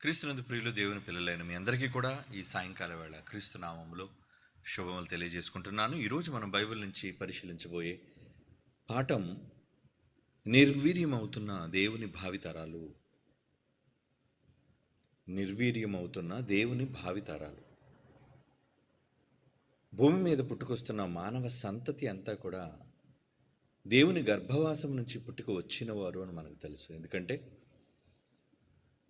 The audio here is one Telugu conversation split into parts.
క్రీస్తునందు ప్రియులు దేవుని పిల్లలైన మీ అందరికీ కూడా ఈ సాయంకాల వేళ క్రీస్తు నామములో శుభములు తెలియజేసుకుంటున్నాను. ఈరోజు మనం బైబిల్ నుంచి పరిశీలించబోయే పాఠం నిర్వీర్యమవుతున్న దేవుని భావితరాలు. నిర్వీర్యమవుతున్న దేవుని భావితరాలు. భూమి మీద పుట్టుకొస్తున్న మానవ సంతతి అంతా కూడా దేవుని గర్భవాసం నుంచి పుట్టుకు వచ్చిన వారు అని మనకు తెలుసు. ఎందుకంటే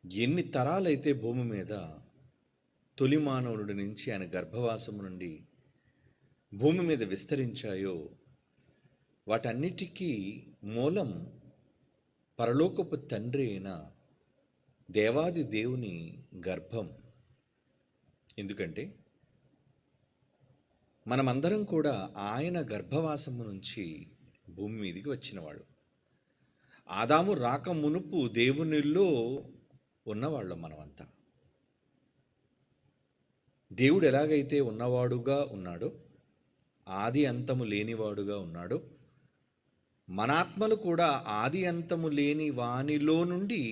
ఎన్ని తరాలైతే భూమి మీద తొలి మానవుడి నుంచి ఆయన గర్భవాసం నుండి భూమి మీద విస్తరించాయో వాటన్నిటికీ మూలం పరలోకపు తండ్రి అయిన దేవాది దేవుని గర్భం. ఎందుకంటే మనమందరం కూడా ఆయన గర్భవాసము నుంచి భూమి మీదకి వచ్చినవాళ్ళు. ఆదాము రాక మునుపు దేవునిలో ఉన్నవాళ్ళం మనమంతా. దేవుడు ఎలాగైతే ఉన్నవాడుగా ఉన్నాడో, ఆది అంతము లేనివాడుగా ఉన్నాడో, మన ఆత్మలు కూడా ఆది అంతము లేని వానిలో నుండి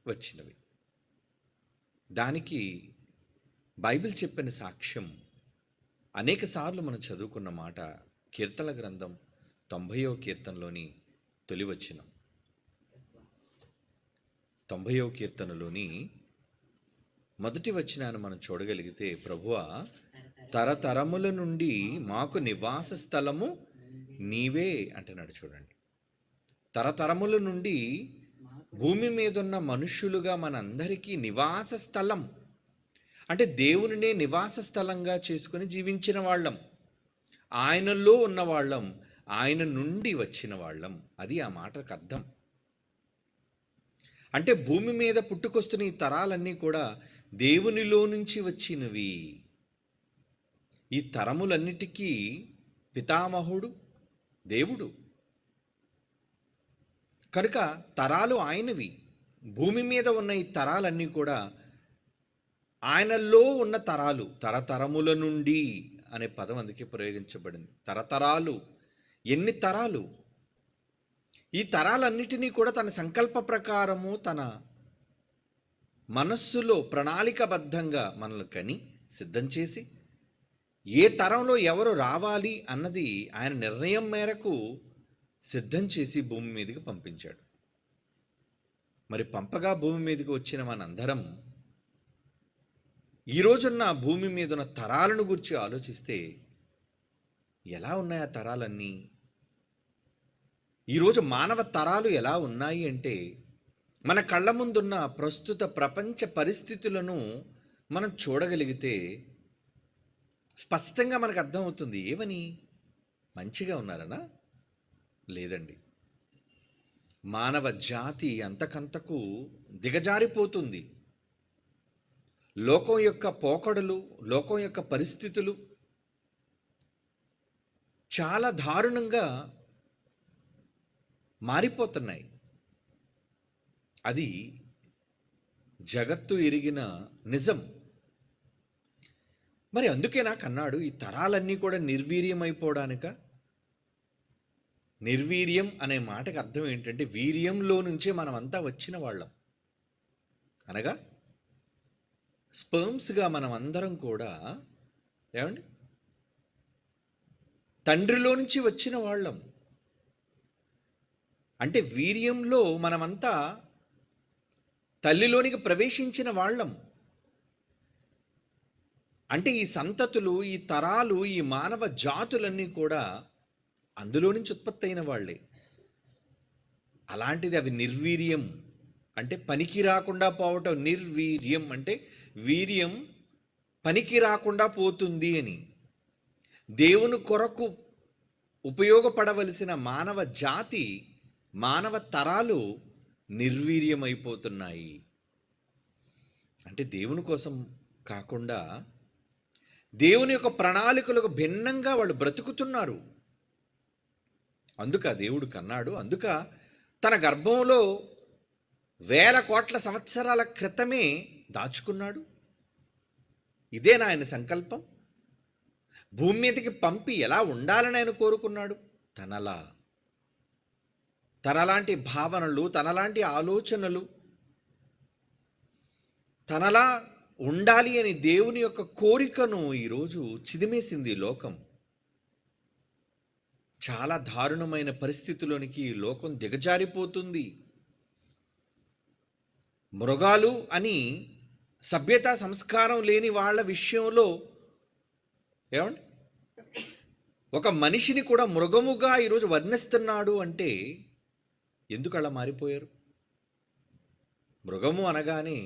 వచ్చినవి. దానికి బైబిల్ చెప్పిన సాక్ష్యం అనేక సార్లు మనం చదువుకున్న మాట కీర్తనల గ్రంథం 90వ కీర్తనలోని తొలి వచనం. 90వ కీర్తనలోని మొదటి వచనాన్ని మనం చూడగలిగితే, ప్రభువా తరతరముల నుండి మాకు నివాస స్థలము నీవే అంటున్నాడు. చూడండి, తరతరముల నుండి భూమి మీద ఉన్న మనుష్యులుగా మనందరికీ నివాస స్థలం అంటే దేవునినే నివాస స్థలంగా చేసుకుని జీవించిన వాళ్ళం, ఆయనలో ఉన్నవాళ్ళం, ఆయన నుండి వచ్చిన వాళ్ళం. అది ఆ మాటకు అర్థం. అంటే భూమి మీద పుట్టుకొస్తున్న ఈ తరాలన్నీ కూడా దేవునిలో నుంచి వచ్చినవి. ఈ తరములన్నిటికీ పితామహుడు దేవుడు కనుక తరాలు ఆయనవి. భూమి మీద ఉన్న ఈ తరాలన్నీ కూడా ఆయనలో ఉన్న తరాలు. తరతరముల నుండి అనే పదం అందుకే ప్రయోగించబడింది. తరతరాలు. ఎన్ని తరాలు! ఈ తరాలన్నిటినీ కూడా తన సంకల్ప ప్రకారము తన మనస్సులో ప్రణాళికబద్ధంగా మనల్ని కని సిద్ధం చేసి ఏ తరంలో ఎవరు రావాలి అన్నది ఆయన నిర్ణయం మేరకు సిద్ధం చేసి భూమి మీదకి పంపించాడు. మరి పంపగా భూమి మీదకి వచ్చిన మనందరం ఈరోజున్న భూమి మీద ఉన్న తరాలను గురించి ఆలోచిస్తే ఎలా ఉన్నాయి ఆ తరాలన్నీ? ఈరోజు మానవ తరాలు ఎలా ఉన్నాయి అంటే, మన కళ్ళ ముందున్న ప్రస్తుత ప్రపంచ పరిస్థితులను మనం చూడగలిగితే స్పష్టంగా మనకు అర్థమవుతుంది. ఏమని? మంచిగా ఉన్నారనా? లేదండి. మానవ జాతి అంతకంతకు దిగజారిపోతుంది. లోకం యొక్క పోకడలు, లోకం యొక్క పరిస్థితులు చాలా దారుణంగా మారిపోతున్నాయి. అది జగత్తు ఎరిగిన నిజం. మరి అందుకే నాకు అన్నాడు, ఈ తరాలన్నీ కూడా నిర్వీర్యమైపోవడానిక? నిర్వీర్యం అనే మాటకు అర్థం ఏంటంటే, వీర్యంలో నుంచే మనమంతా వచ్చిన వాళ్ళం. అనగా స్పర్మ్స్గా మనం అందరం కూడా ఏమండి తండ్రిలో నుంచి వచ్చిన వాళ్ళం. అంటే వీర్యంలో మనమంతా తల్లిలోనికి ప్రవేశించిన వాళ్ళం. అంటే ఈ సంతతులు, ఈ తరాలు, ఈ మానవ జాతులన్నీ కూడా అందులో నుంచి ఉత్పత్తి అయిన వాళ్ళే. అలాంటిది అవి నిర్వీర్యం అంటే పనికి రాకుండా పోవటం. నిర్వీర్యం అంటే వీర్యం పనికి రాకుండా పోతుంది అని. దేవుని కొరకు ఉపయోగపడవలసిన మానవ జాతి, మానవ తరాలు నిర్వీర్యమైపోతున్నాయి. అంటే దేవుని కోసం కాకుండా దేవుని యొక్క ప్రణాళికలకు భిన్నంగా వాళ్ళు బ్రతుకుతున్నారు. అందుక దేవుడు కన్నాడు. అందుక తన గర్భంలో 1000 కోట్ల సంవత్సరాల క్రితమే దాచుకున్నాడు. ఇదేనా ఆయన సంకల్పం? భూమి మీదకి పంపి ఎలా ఉండాలని ఆయన కోరుకున్నాడు? తనలాంటి భావనలు, తనలాంటి ఆలోచనలు, తనలా ఉండాలి అని దేవుని యొక్క కోరికను ఈరోజు చిదిమేసింది ఈ లోకం. చాలా దారుణమైన పరిస్థితిలోనికి ఈ లోకం దిగజారిపోతుంది. మృగాలు అని సభ్యత సంస్కారం లేని వాళ్ళ విషయంలో ఏమండి ఒక మనిషిని కూడా మృగముగా ఈరోజు వర్ణిస్తున్నాడు అంటే ఎందుకు అలా మారిపోయారు? మృగము అనగానే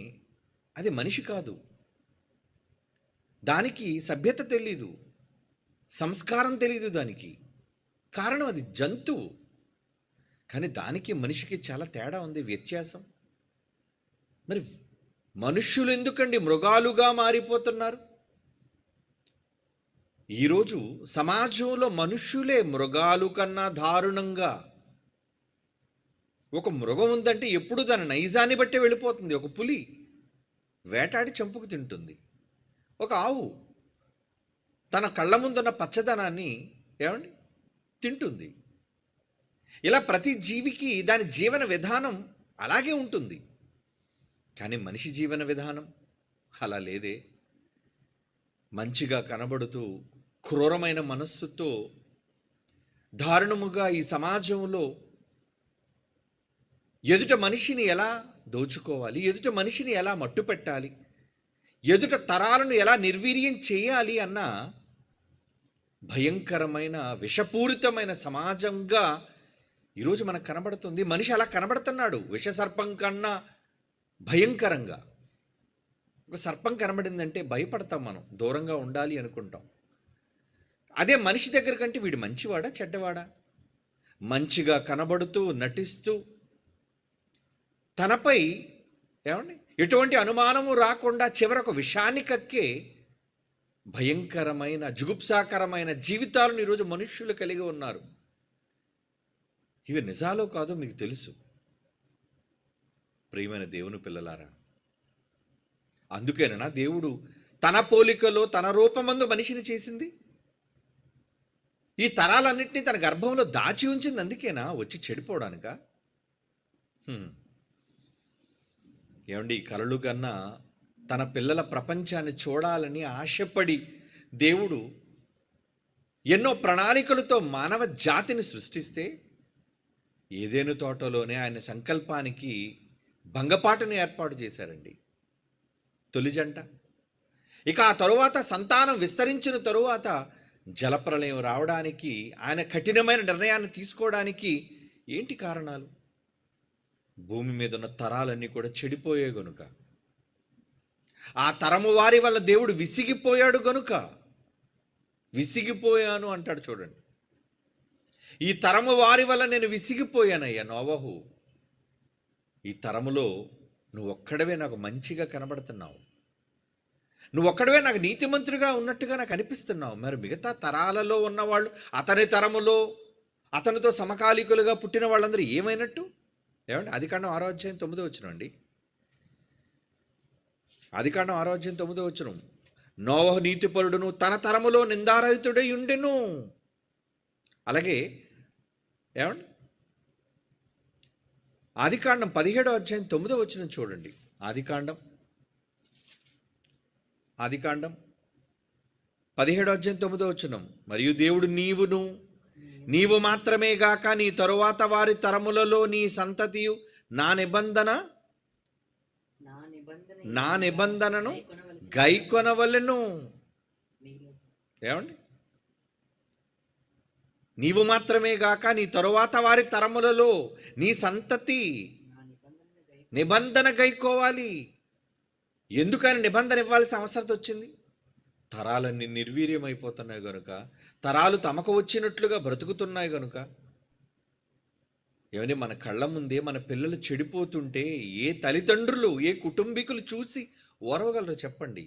అది మనిషి కాదు, దానికి సభ్యత తెలీదు, సంస్కారం తెలీదు, దానికి కారణం అది జంతువు. కానీ దానికి మనిషికి చాలా తేడా ఉంది, వ్యత్యాసం. మరి మనుష్యులు ఎందుకండి మృగాలుగా మారిపోతున్నారు? ఈరోజు సమాజంలో మనుష్యులే మృగాలు కన్నా దారుణంగా. ఒక మృగం ఉందంటే ఎప్పుడు దాని నైజాన్ని బట్టే వెళ్ళిపోతుంది. ఒక పులి వేటాడి చంపుకు తింటుంది, ఒక ఆవు తన కళ్ళ ముందున్న పచ్చదనాన్ని ఏమండి తింటుంది. ఇలా ప్రతి జీవికి దాని జీవన విధానం అలాగే ఉంటుంది. కానీ మనిషి జీవన విధానం అలా లేదే. మంచిగా కనబడుతూ క్రూరమైన మనస్సుతో దారుణముగా ఈ సమాజంలో ఎదుట మనిషిని ఎలా దోచుకోవాలి, ఎదుట మనిషిని ఎలా మట్టుపెట్టాలి, ఎదుట తరాలను ఎలా నిర్వీర్యం చేయాలి అన్న భయంకరమైన విషపూరితమైన సమాజంగా ఈరోజు మనకు కనబడుతుంది. మనిషి అలా కనబడుతున్నాడు, విషసర్పం కన్నా భయంకరంగా. ఒక సర్పం కనబడిందంటే భయపడతాం, మనం దూరంగా ఉండాలి అనుకుంటాం. అదే మనిషి దగ్గర కంటే వీడు మంచివాడా చెడ్డవాడా? మంచిగా కనబడుతూ నటిస్తూ తనపై ఏమండి ఎటువంటి అనుమానము రాకుండా చివరకు విషాన్ని కక్కే భయంకరమైన జుగుప్సాకరమైన జీవితాలను ఈరోజు మనుష్యులు కలిగి ఉన్నారు. ఇవి నిజాలో కాదో మీకు తెలుసు ప్రియమైన దేవుని పిల్లలారా. అందుకేనా దేవుడు తన పోలికలో తన రూపమందు మనిషిని చేసింది? ఈ తరాలన్నింటినీ తన గర్భంలో దాచి ఉంచింది అందుకేనా? వచ్చి చెడిపోవడానిక? ఏమండి, కలలు కన్నా తన పిల్లల ప్రపంచాన్ని చూడాలని ఆశపడి దేవుడు ఎన్నో ప్రణాళికలతో మానవ జాతిని సృష్టిస్తే ఏదేను తోటలోనే ఆయన సంకల్పానికి భంగపాటును ఏర్పాటు చేశారండి తొలి జంట. ఇక ఆ తరువాత సంతానం విస్తరించిన తరువాత జలప్రలయం రావడానికి, ఆయన కఠినమైన నిర్ణయాన్ని తీసుకోవడానికి ఏంటి కారణాలు? భూమి మీద ఉన్న తరాలన్నీ కూడా చెడిపోయే గనుక, ఆ తరము వారి వల్ల దేవుడు విసిగిపోయాడు గనుక, విసిగిపోయాను అంటాడు చూడండి. ఈ తరము వారి వల్ల నేను విసిగిపోయానయ్యా నోవహు. ఈ తరములో నువ్వు ఒక్కడవే నాకు మంచిగా కనబడుతున్నావు, నువ్వు ఒక్కడవే నాకు నీతిమంతుడిగా ఉన్నట్టుగా నాకు అనిపిస్తున్నావు. మరి మిగతా తరాలలో ఉన్నవాళ్ళు, అతని తరములో అతనితో సమకాలీకులుగా పుట్టిన వాళ్ళందరూ ఏమైనట్టు? ఏమండి, ఆదికాండం 6వ అధ్యాయం 9వ వచనం అండి. ఆదికాండం 6వ అధ్యాయం 9వ వచనం. నోవహు నీతిపరుడును తన తరములో నిందారహితుడై ఉండెను. అలాగే ఏమండి ఆదికాండం 17వ అధ్యాయం 9వ వచనం చూడండి. ఆదికాండం 17వ అధ్యాయం 9వ వచనం. మరియు దేవుడు నీవు మాత్రమే గాక నీ తరువాత వారి తరములలో నీ సంతతియు నా నిబంధనను గైకొనవలెను. ఏమండి, నీవు మాత్రమే గాక నీ తరువాత వారి తరములలో నీ సంతతి నిబంధన గైకోవాలి. ఎందుకని నిబంధన ఇవ్వాల్సిన అవసరం వచ్చింది? తరాలన్నీ నిర్వీర్యమైపోతున్నాయి గనుక, తరాలు తమకు వచ్చినట్లుగా బ్రతుకుతున్నాయి గనుక. ఏమని మన కళ్ళ ముందే మన పిల్లలు చెడిపోతుంటే ఏ తల్లిదండ్రులు, ఏ కుటుంబీకులు చూసి ఓర్వగలరు చెప్పండి?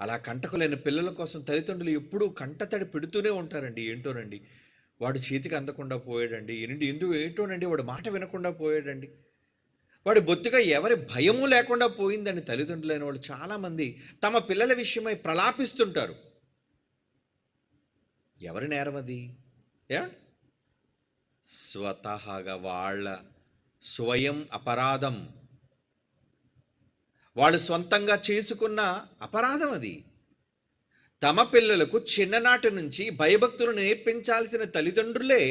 అలా కంటకులైన పిల్లల కోసం తల్లిదండ్రులు ఎప్పుడూ కంటతడి పెడుతూనే ఉంటారండి. ఏంటోనండి, వాడు చేతికి అందకుండా పోయాడండి, ఏంటోనండి వాడు మాట వినకుండా పోయాడండి, వాడి బొత్తిగా ఎవరి భయము లేకుండా పోయిందని తల్లిదండ్రులైన వాళ్ళు చాలామంది తమ పిల్లల విషయమై ప్రలాపిస్తుంటారు. ఎవరి నేరం అది? స్వతహాగా వాళ్ళ స్వయం అపరాధం. వాళ్ళు స్వంతంగా చేసుకున్న అపరాధం అది. తమ పిల్లలకు చిన్ననాటి నుంచి భయభక్తులు నేర్పించాల్సిన తల్లిదండ్రులే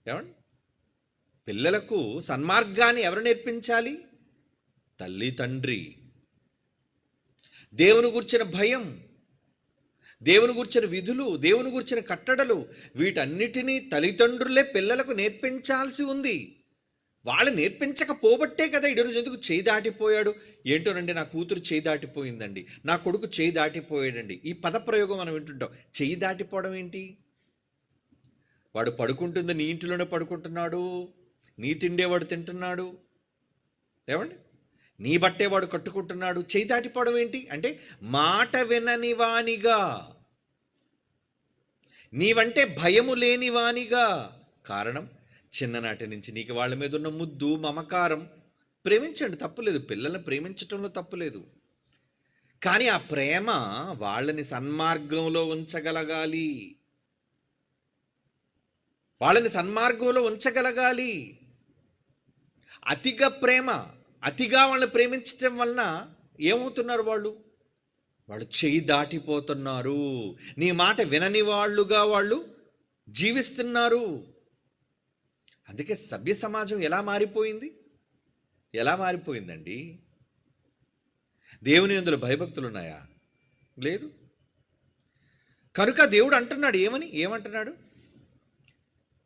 ఏమండి పిల్లలకు సన్మార్గాన్ని ఎవరు నేర్పించాలి? తల్లి తండ్రి. దేవుని గురించిన భయం, దేవుని గురించిన విధులు, దేవుని గురించిన కట్టడలు, వీటన్నిటినీ తల్లిదండ్రులే పిల్లలకు నేర్పించాల్సి ఉంది. వాళ్ళు నేర్పించకపోబట్టే కదా ఈరోజు ఎందుకు చేయి దాటిపోయాడు. ఏంటోనండి, నా కూతురు చేయి దాటిపోయిందండి, నా కొడుకు చేయి దాటిపోయాడండి. ఈ పదప్రయోగం మనం వింటుంటాం. చేయి దాటిపోవడం ఏంటి? వాడు పడుకుంటుంది నీ ఇంటిలోనే పడుకుంటున్నాడు, నీ తిండే వాడు తింటున్నాడు, ఏమండి నీ బట్టే వాడు కట్టుకుంటున్నాడు. చేయి దాటిపోవడం ఏంటి అంటే మాట వినని వానిగా, నీవంటే భయము లేని వానిగా. కారణం, చిన్ననాటి నుంచి నీకు వాళ్ళ మీద ఉన్న ముద్దు మమకారం. ప్రేమించండి, తప్పులేదు, పిల్లల్ని ప్రేమించటంలో తప్పులేదు. కానీ ఆ ప్రేమ వాళ్ళని సన్మార్గంలో ఉంచగలగాలి, వాళ్ళని సన్మార్గంలో ఉంచగలగాలి. అతిగా ప్రేమ, అతిగా వాళ్ళని ప్రేమించటం వలన ఏమవుతున్నారు వాళ్ళు చెయ్యి దాటిపోతున్నారు. నీ మాట వినని వాళ్ళుగా వాళ్ళు జీవిస్తున్నారు. అందుకే సభ్య సమాజం ఎలా మారిపోయిందండి? దేవుని యందు భయభక్తులు ఉన్నాయా? లేదు. కనుక దేవుడు అంటున్నాడు, ఏమంటున్నాడు?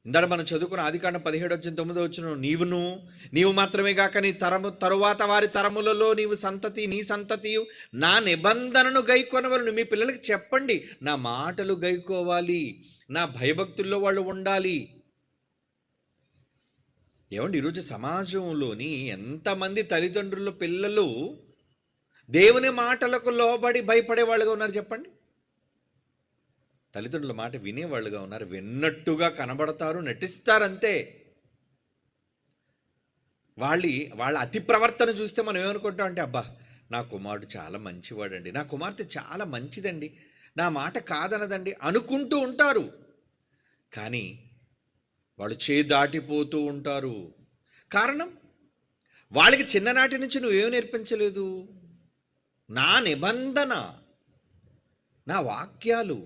ఇందాక మనం చదువుకున్న ఆదికాండం 17:9 నీవు మాత్రమే కాక నీ తరువాత వారి తరములలో నీ సంతతియు నా నిబంధనను గైకొనవలను. మీ పిల్లలకి చెప్పండి, నా మాటలు గైకోవాలి, నా భయభక్తుల్లో వాళ్ళు ఉండాలి. ఏమండి, ఈరోజు సమాజంలోని ఎంతమంది తల్లిదండ్రులు పిల్లలు దేవుని మాటలకు లోబడి భయపడే వాళ్ళుగా ఉన్నారు చెప్పండి? తల్లిదండ్రుల మాట వినేవాళ్ళుగా ఉన్నారు, విన్నట్టుగా కనబడతారు, నటిస్తారంతే. వాళ్ళ అతి ప్రవర్తన చూస్తే మనం ఏమనుకుంటాం అంటే, అబ్బా నా కుమారుడు చాలా మంచివాడండి, నా కుమార్తె చాలా మంచిదండి, నా మాట కాదనదండి అనుకుంటూ ఉంటారు. కానీ వాళ్ళు చేయి దాటిపోతూ ఉంటారు. కారణం, వాళ్ళకి చిన్ననాటి నుంచి నువ్వేం నేర్పించలేదు. నా నిబంధన, నా వాక్యాలు,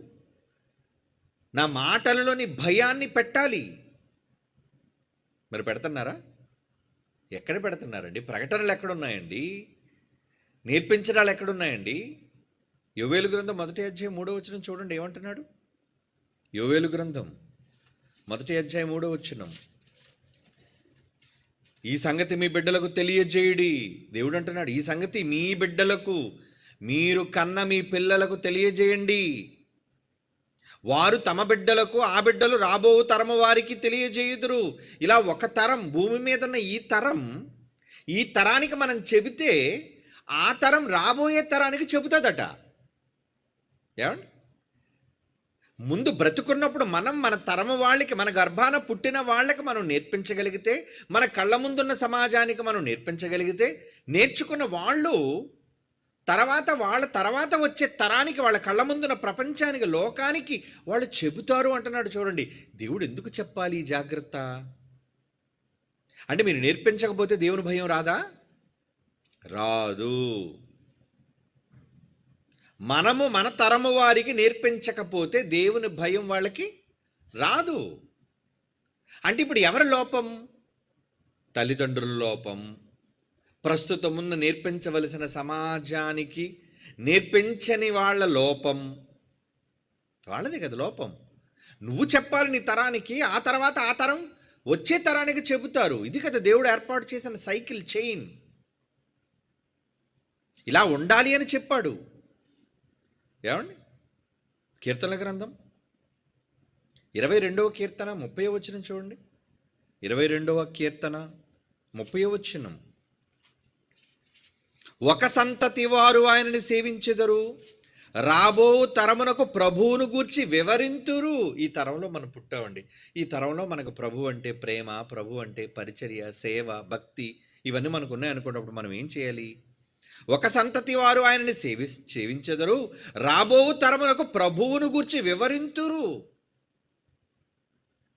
నా మాటలలోని భయాన్ని పెట్టాలి. మరి పెడుతున్నారా? ఎక్కడ పెడుతున్నారండి? ప్రకటనలు ఎక్కడున్నాయండి? నేర్పించడాలు ఎక్కడున్నాయండి? యోవేలు గ్రంథం 1:3 చూడండి, ఏమంటున్నాడు? యోవేలు గ్రంథం 1:3 ఈ సంగతి మీ బిడ్డలకు తెలియజేయుడి. దేవుడు అంటున్నాడు, ఈ సంగతి మీ బిడ్డలకు, మీరు కన్న మీ పిల్లలకు తెలియజేయండి. వారు తమ బిడ్డలకు, ఆ బిడ్డలు రాబో తరము వారికి తెలియజేయుదురు. ఇలా ఒక తరం, భూమి మీద ఉన్న ఈ తరానికి మనం చెబితే ఆ తరం రాబోయే తరానికి చెబుతుందట. ఏమండి, ముందు బ్రతుకున్నప్పుడు మనం మన తరము వాళ్ళకి, మన గర్భాన పుట్టిన వాళ్ళకి మనం నేర్పించగలిగితే, మన కళ్ళ ముందున్న సమాజానికి మనం నేర్పించగలిగితే, నేర్చుకున్న వాళ్ళు వాళ్ళ తర్వాత వచ్చే తరానికి, వాళ్ళ కళ్ళ ముందున్న ప్రపంచానికి, లోకానికి వాళ్ళు చెబుతారు అంటున్నాడు. చూడండి, దేవుడు ఎందుకు చెప్పాలి ఈ జాగ్రత్త అంటే, మీరు నేర్పించకపోతే దేవుని భయం రాదు. మనము మన తరము వారికి నేర్పించకపోతే దేవుని భయం వాళ్ళకి రాదు. అంటే ఇప్పుడు ఎవరి లోపం? తల్లిదండ్రుల లోపం. ప్రస్తుతం ఉన్న నేర్పించవలసిన సమాజానికి నేర్పించని వాళ్ళ లోపం. వాళ్ళదే కదా లోపం. నువ్వు చెప్పాలి నీ తరానికి, ఆ తర్వాత ఆ తరం వచ్చే తరానికి చెబుతారు. ఇది కదా దేవుడు ఏర్పాటు చేసిన సైకిల్ చైన్. ఇలా ఉండాలి అని చెప్పాడు. ఏమండి, కీర్తనల గ్రంథం 22వ కీర్తన 30వ చూడండి. 22వ కీర్తన 30వ ఒక సంతతి వారు ఆయనని సేవించెదరు, రాబో తరమునకు ప్రభువును గూర్చి వివరింతురు. ఈ తరంలో మనం పుట్టామండి. ఈ తరంలో మనకు ప్రభు అంటే ప్రేమ, ప్రభు అంటే పరిచర్య, సేవ, భక్తి, ఇవన్నీ మనకు ఉన్నాయనుకున్నప్పుడు మనం ఏం చేయాలి? ఒక సంతతి వారు ఆయనని సేవించెదరు, రాబో తరమునకు ప్రభువును గూర్చి వివరింతురు.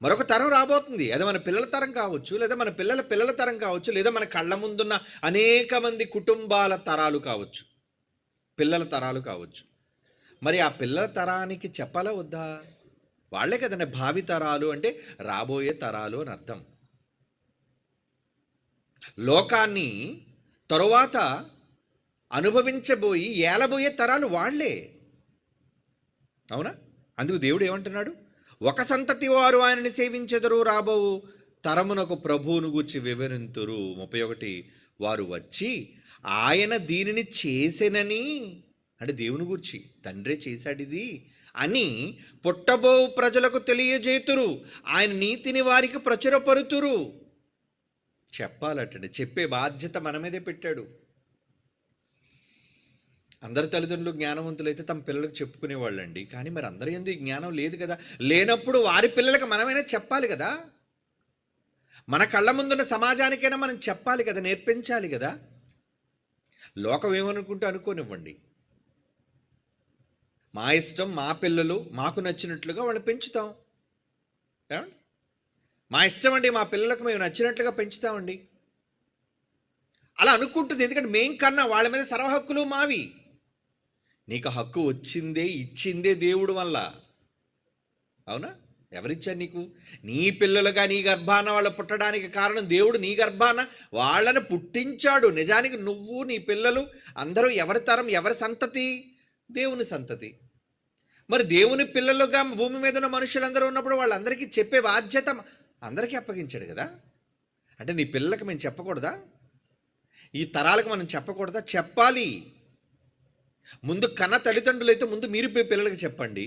మరొక తరం రాబోతుంది. అది మన పిల్లల తరం కావచ్చు, లేదా మన పిల్లల పిల్లల తరం కావచ్చు, లేదా మన కళ్ళ ముందున్న అనేక మంది కుటుంబాల తరాలు కావచ్చు, పిల్లల తరాలు కావచ్చు. మరి ఆ పిల్లల తరానికి చెప్పాలా వద్దా? వాళ్ళే కదండి భావి తరాలు, అంటే రాబోయే తరాలు అని అర్థం. లోకాన్ని తరువాత అనుభవించబోయి ఏలబోయే తరాలు వాళ్ళే. అవునా? అందుకు దేవుడు ఏమంటున్నాడు? ఒక సంతతి వారు ఆయనని సేవించెదరు, రాబోవు తరమునకు ప్రభువును గూర్చి వివరింతురు. 31 వారు వచ్చి ఆయన దీనిని చేసెనని, అంటే దేవుని గూర్చి తండ్రే చేశాడు ఇది అని పుట్టబో ప్రజలకు తెలియజేతురు, ఆయన నీతిని వారికి ప్రచురపరుతురు. చెప్పాలటండి, చెప్పే బాధ్యత మన మీదే పెట్టాడు. అందరి తల్లిదండ్రులు జ్ఞానవంతులైతే తమ పిల్లలకు చెప్పుకునేవాళ్ళండి. కానీ మరి అందరి యందు ఈ జ్ఞానం లేదు కదా. లేనప్పుడు వారి పిల్లలకు మనమైనా చెప్పాలి కదా. మన కళ్ళ ముందున్న సమాజానికైనా మనం చెప్పాలి కదా, నేర్పించాలి కదా. లోకం ఏమనుకుంటే అనుకోనివ్వండి, మా ఇష్టం, మా పిల్లలు మాకు నచ్చినట్లుగా వాళ్ళని పెంచుతాం. ఏమండి? మా ఇష్టం అండి, మా పిల్లలకు మేము నచ్చినట్లుగా పెంచుతామండి అలా అనుకుంటుంది. ఎందుకంటే మేం కన్నా వాళ్ళ మీద సర్వ హక్కులు మావి. నీకు హక్కు వచ్చిందే, ఇచ్చిందే దేవుడు వల్ల. అవునా? ఎవరిచ్చారు నీకు? నీ పిల్లలుగా నీ గర్భాన వాళ్ళు పుట్టడానికి కారణం దేవుడు నీ గర్భాన వాళ్ళని పుట్టించాడు. నిజానికి నువ్వు, నీ పిల్లలు అందరూ ఎవరి తరం, ఎవరి సంతతి? దేవుని సంతతి. మరి దేవుని పిల్లలుగా భూమి మీద ఉన్న మనుషులందరూ ఉన్నప్పుడు వాళ్ళందరికీ చెప్పే బాధ్యత అందరికీ అప్పగించాడు కదా. అంటే నీ పిల్లలకు మేము చెప్పకూడదా? ఈ తరాలకు మనం చెప్పకూడదా? చెప్పాలి. ముందు కన్న తల్లిదండ్రులు అయితే ముందు మీరు పిల్లలకి చెప్పండి,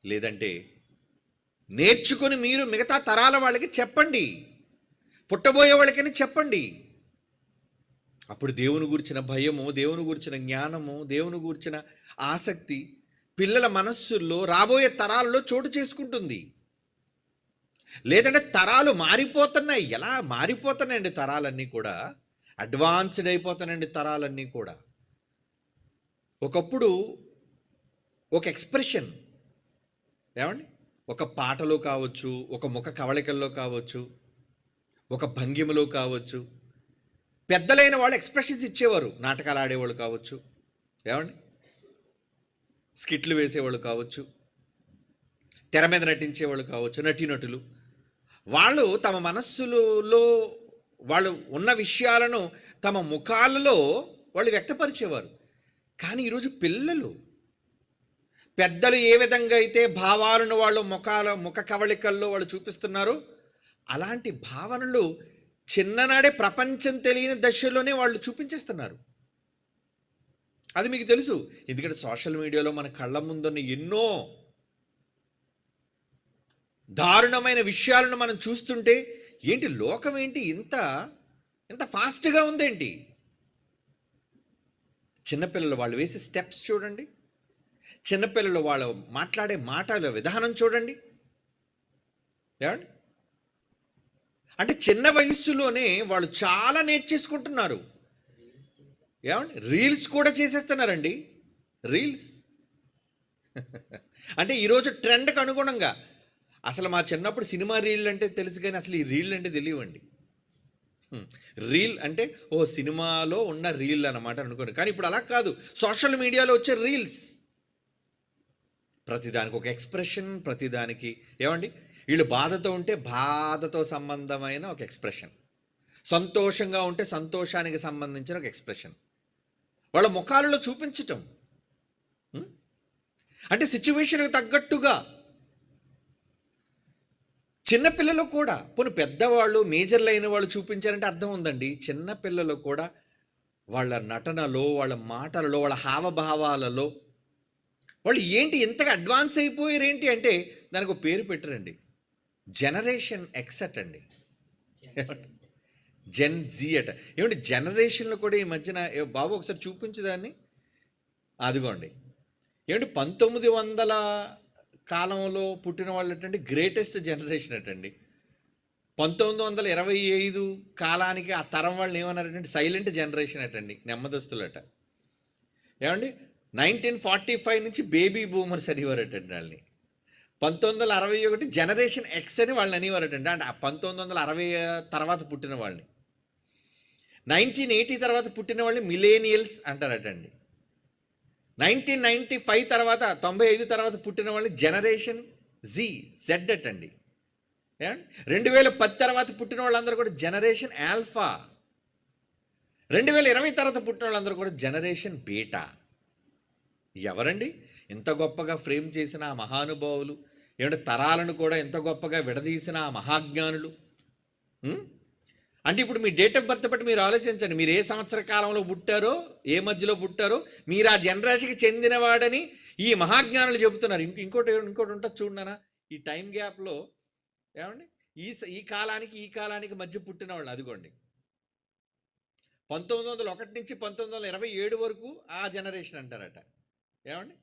లేదంటే నేర్చుకొని మీరు మిగతా తరాల వాళ్ళకి చెప్పండి, పుట్టబోయే వాళ్ళకని చెప్పండి. అప్పుడు దేవుని గురించిన భయము, దేవుని గురించిన జ్ఞానము, దేవుని గురించిన ఆసక్తి పిల్లల మనస్సుల్లో రాబోయే తరాల్లో చోటు చేసుకుంటుంది. లేదంటే తరాలు మారిపోతున్నాయి. ఎలా మారిపోతున్నాయండి తరాలన్నీ కూడా? అడ్వాన్స్డ్ అయిపోతున్నాయండి తరాలన్నీ కూడా. ఒకప్పుడు ఒక ఎక్స్ప్రెషన్, ఏమండి, ఒక పాటలో కావచ్చు, ఒక ముఖ కవళికల్లో కావచ్చు, ఒక భంగిమలో కావచ్చు, పెద్దలైన వాళ్ళు ఎక్స్ప్రెషన్స్ ఇచ్చేవారు. నాటకాలు ఆడేవాళ్ళు కావచ్చు, ఏమండి, స్కిట్లు వేసేవాళ్ళు కావచ్చు, తెర మీద నటించేవాళ్ళు కావచ్చు, నటీనటులు. వాళ్ళు తమ మనస్సులో వాళ్ళు ఉన్న విషయాలను తమ ముఖాలలో వాళ్ళు వ్యక్తపరిచేవారు. కానీ ఈరోజు పిల్లలు, పెద్దలు ఏ విధంగా అయితే భావాలను వాళ్ళు ముఖ కవళికల్లో వాళ్ళు చూపిస్తున్నారో అలాంటి భావనలు చిన్ననాడే ప్రపంచం తెలియని దశలోనే వాళ్ళు చూపించేస్తున్నారు. అది మీకు తెలుసు. ఎందుకంటే సోషల్ మీడియాలో మన కళ్ళ ముందున్న ఎన్నో దారుణమైన విషయాలను మనం చూస్తుంటే ఏంటి లోకం ఏంటి ఇంత ఫాస్ట్గా ఉందేంటి? చిన్నపిల్లలు వాళ్ళు వేసే స్టెప్స్ చూడండి, చిన్నపిల్లలు వాళ్ళు మాట్లాడే మాటల విధానం చూడండి. ఏమండి? అంటే చిన్న వయస్సులోనే వాళ్ళు చాలా నేర్చేసుకుంటున్నారు. ఏమండి? రీల్స్ కూడా చేసేస్తున్నారండి. రీల్స్ అంటే ఈరోజు ట్రెండ్కి అనుగుణంగా. అసలు మా చిన్నప్పుడు సినిమా రీల్ అంటే తెలుసు, కానీ అసలు ఈ రీల్ అంటే తెలియవండి. రీల్ అంటే ఓ సినిమాలో ఉన్న రీల్ అన్నమాట అనుకోండి. కానీ ఇప్పుడు అలా కాదు. సోషల్ మీడియాలో వచ్చే రీల్స్ ప్రతిదానికి ఒక ఎక్స్ప్రెషన్, ప్రతిదానికి ఏమండి, వీళ్ళు బాధతో ఉంటే బాధతో సంబంధమైన ఒక ఎక్స్ప్రెషన్, సంతోషంగా ఉంటే సంతోషానికి సంబంధించిన ఒక ఎక్స్ప్రెషన్ వాళ్ళ ముఖాలలో చూపించటం. అంటే సిచ్యువేషన్కి తగ్గట్టుగా. చిన్నపిల్లలు కూడా, పోనీ పెద్దవాళ్ళు మేజర్లు అయిన వాళ్ళు చూపించారంటే అర్థం ఉందండి. చిన్నపిల్లలు కూడా వాళ్ళ నటనలో, వాళ్ళ మాటలలో, వాళ్ళ హావభావాలలో వాళ్ళు ఏంటి ఎంతగా అడ్వాన్స్ అయిపోయారు ఏంటి అంటే దానికి ఒక పేరు పెట్టారండి, జనరేషన్ ఎక్స్ అండి, జెన్ జీ అట. ఏమంటే జనరేషన్లో కూడా ఈ మధ్యన బాబు ఒకసారి చూపించేదాన్ని, అదిగోండి. ఏమంటే 1900 కాలంలో పుట్టిన వాళ్ళు అటండి గ్రేటెస్ట్ జనరేషన్ అటండి. 1925 కాలానికి ఆ తరం వాళ్ళని ఏమన్నారంటే సైలెంట్ జనరేషన్ అటండి, నెమ్మదస్తులట. ఏమండి 1945 నుంచి బేబీ బూమర్స్ అనేవారటండి వాళ్ళని. 1961 జనరేషన్ ఎక్స్ అని వాళ్ళని అనేవారటండి. అంటే ఆ 1960 తర్వాత పుట్టిన వాళ్ళని. 1980 తర్వాత పుట్టిన వాళ్ళని మిలేనియల్స్ అంటారటండి. 1995 తర్వాత 95 తర్వాత పుట్టిన వాళ్ళని జనరేషన్ జెడ్ అటండి. 2010 తర్వాత పుట్టిన వాళ్ళందరూ కూడా జనరేషన్ ఆల్ఫా. 2020 తర్వాత పుట్టిన వాళ్ళందరూ కూడా జనరేషన్ బీటా. ఎవరండి ఇంత గొప్పగా ఫ్రేమ్ చేసిన ఆ మహానుభావులు? ఏమంటే తరాలను కూడా ఎంత గొప్పగా విడదీసిన ఆ మహాజ్ఞానులు. అంటే ఇప్పుడు మీ డేట్ ఆఫ్ బర్త్ బట్టి మీరు ఆలోచించండి. మీరు ఏ సంవత్సర కాలంలో పుట్టారో, ఏ మధ్యలో పుట్టారో, మీరు ఆ జనరేషన్కి చెందినవాడని ఈ మహాజ్ఞానులు చెబుతున్నారు. ఇంకోటి ఉంటుంది చూడనా, ఈ టైం గ్యాప్లో ఏమండి ఈ కాలానికి మధ్య పుట్టిన వాళ్ళు అదిగోండి 1901 నుంచి 1927 వరకు ఆ జనరేషన్ అంటారట. ఏమండి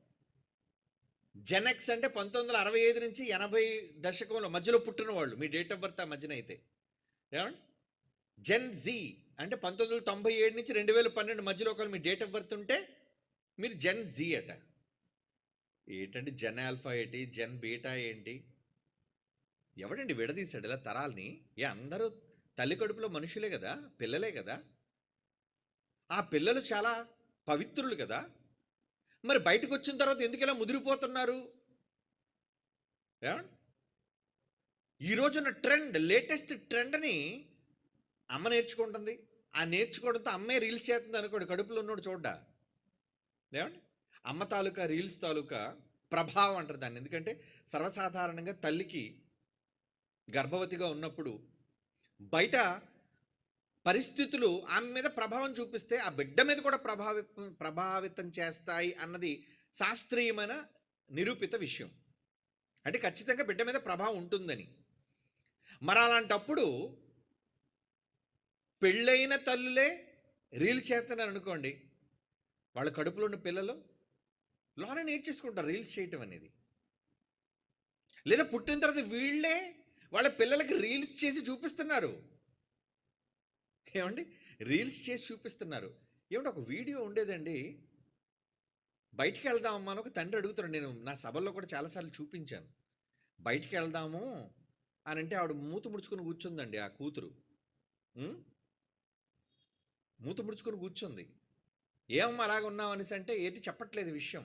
జెన్ఎక్స్ అంటే 1965 నుంచి 80 దశకంలో మధ్యలో పుట్టిన వాళ్ళు, మీ డేట్ ఆఫ్ బర్త్ ఆ మధ్యన అయితే. ఏమండి జెన్ జీ అంటే 1997 నుంచి 2012 మధ్యలో ఒకవేళ మీ డేట్ ఆఫ్ బర్త్ ఉంటే మీరు జెన్ జీ అట. ఏంటంటే జెన్ ఆల్ఫా ఏంటి, జెన్ బీటా ఏంటి? ఎవడండి విడదీశాడు ఇలా తరాల్ని? అందరూ తల్లి కడుపులో మనుషులే కదా, పిల్లలే కదా. ఆ పిల్లలు చాలా పవిత్రులు కదా. మరి బయటకు వచ్చిన తర్వాత ఎందుకు ఇలా ముదిరిపోతున్నారు? ఈ రోజున ట్రెండ్, లేటెస్ట్ ట్రెండ్ని అమ్మ నేర్చుకుంటుంది. ఆ నేర్చుకోవడంతో అమ్మే రీల్స్ చేస్తుంది అనుకోండి, కడుపులో ఉన్నాడు చూడ్డా. ఏమండి అమ్మ తాలూకా రీల్స్ తాలూకా ప్రభావం అంటారు దాన్ని. ఎందుకంటే సర్వసాధారణంగా తల్లికి గర్భవతిగా ఉన్నప్పుడు బయట పరిస్థితులు ఆమె మీద ప్రభావం చూపిస్తే ఆ బిడ్డ మీద కూడా ప్రభావితం చేస్తాయి అన్నది శాస్త్రీయమైన నిరూపిత విషయం. అంటే ఖచ్చితంగా బిడ్డ మీద ప్రభావం ఉంటుందని. మరి అలాంటప్పుడు పెళ్ళైన తల్లులే రీల్స్ చేస్తున్నారు అనుకోండి, వాళ్ళ కడుపులో ఉన్న పిల్లలు లోనే నేర్చేసుకుంటారు రీల్స్ చేయటం అనేది. లేదా పుట్టిన తర్వాత వీళ్ళే వాళ్ళ పిల్లలకి రీల్స్ చేసి చూపిస్తున్నారు. ఏమండి రీల్స్ చేసి చూపిస్తున్నారు. ఏమంటే ఒక వీడియో ఉండేదండి, బయటికి వెళ్దామమ్మా అని ఒక తండ్రి అడుగుతున్నాడు. నేను నా సభల్లో కూడా చాలాసార్లు చూపించాను. బయటికి వెళ్దాము అని అంటే ఆవిడ మూత ముడుచుకొని కూర్చుందండి. ఆ కూతురు మూత ముడుచుకొని కూర్చుంది. ఏమమ్మా అలాగ ఉన్నావు అనేసి అంటే ఏంటి చెప్పట్లేదు విషయం.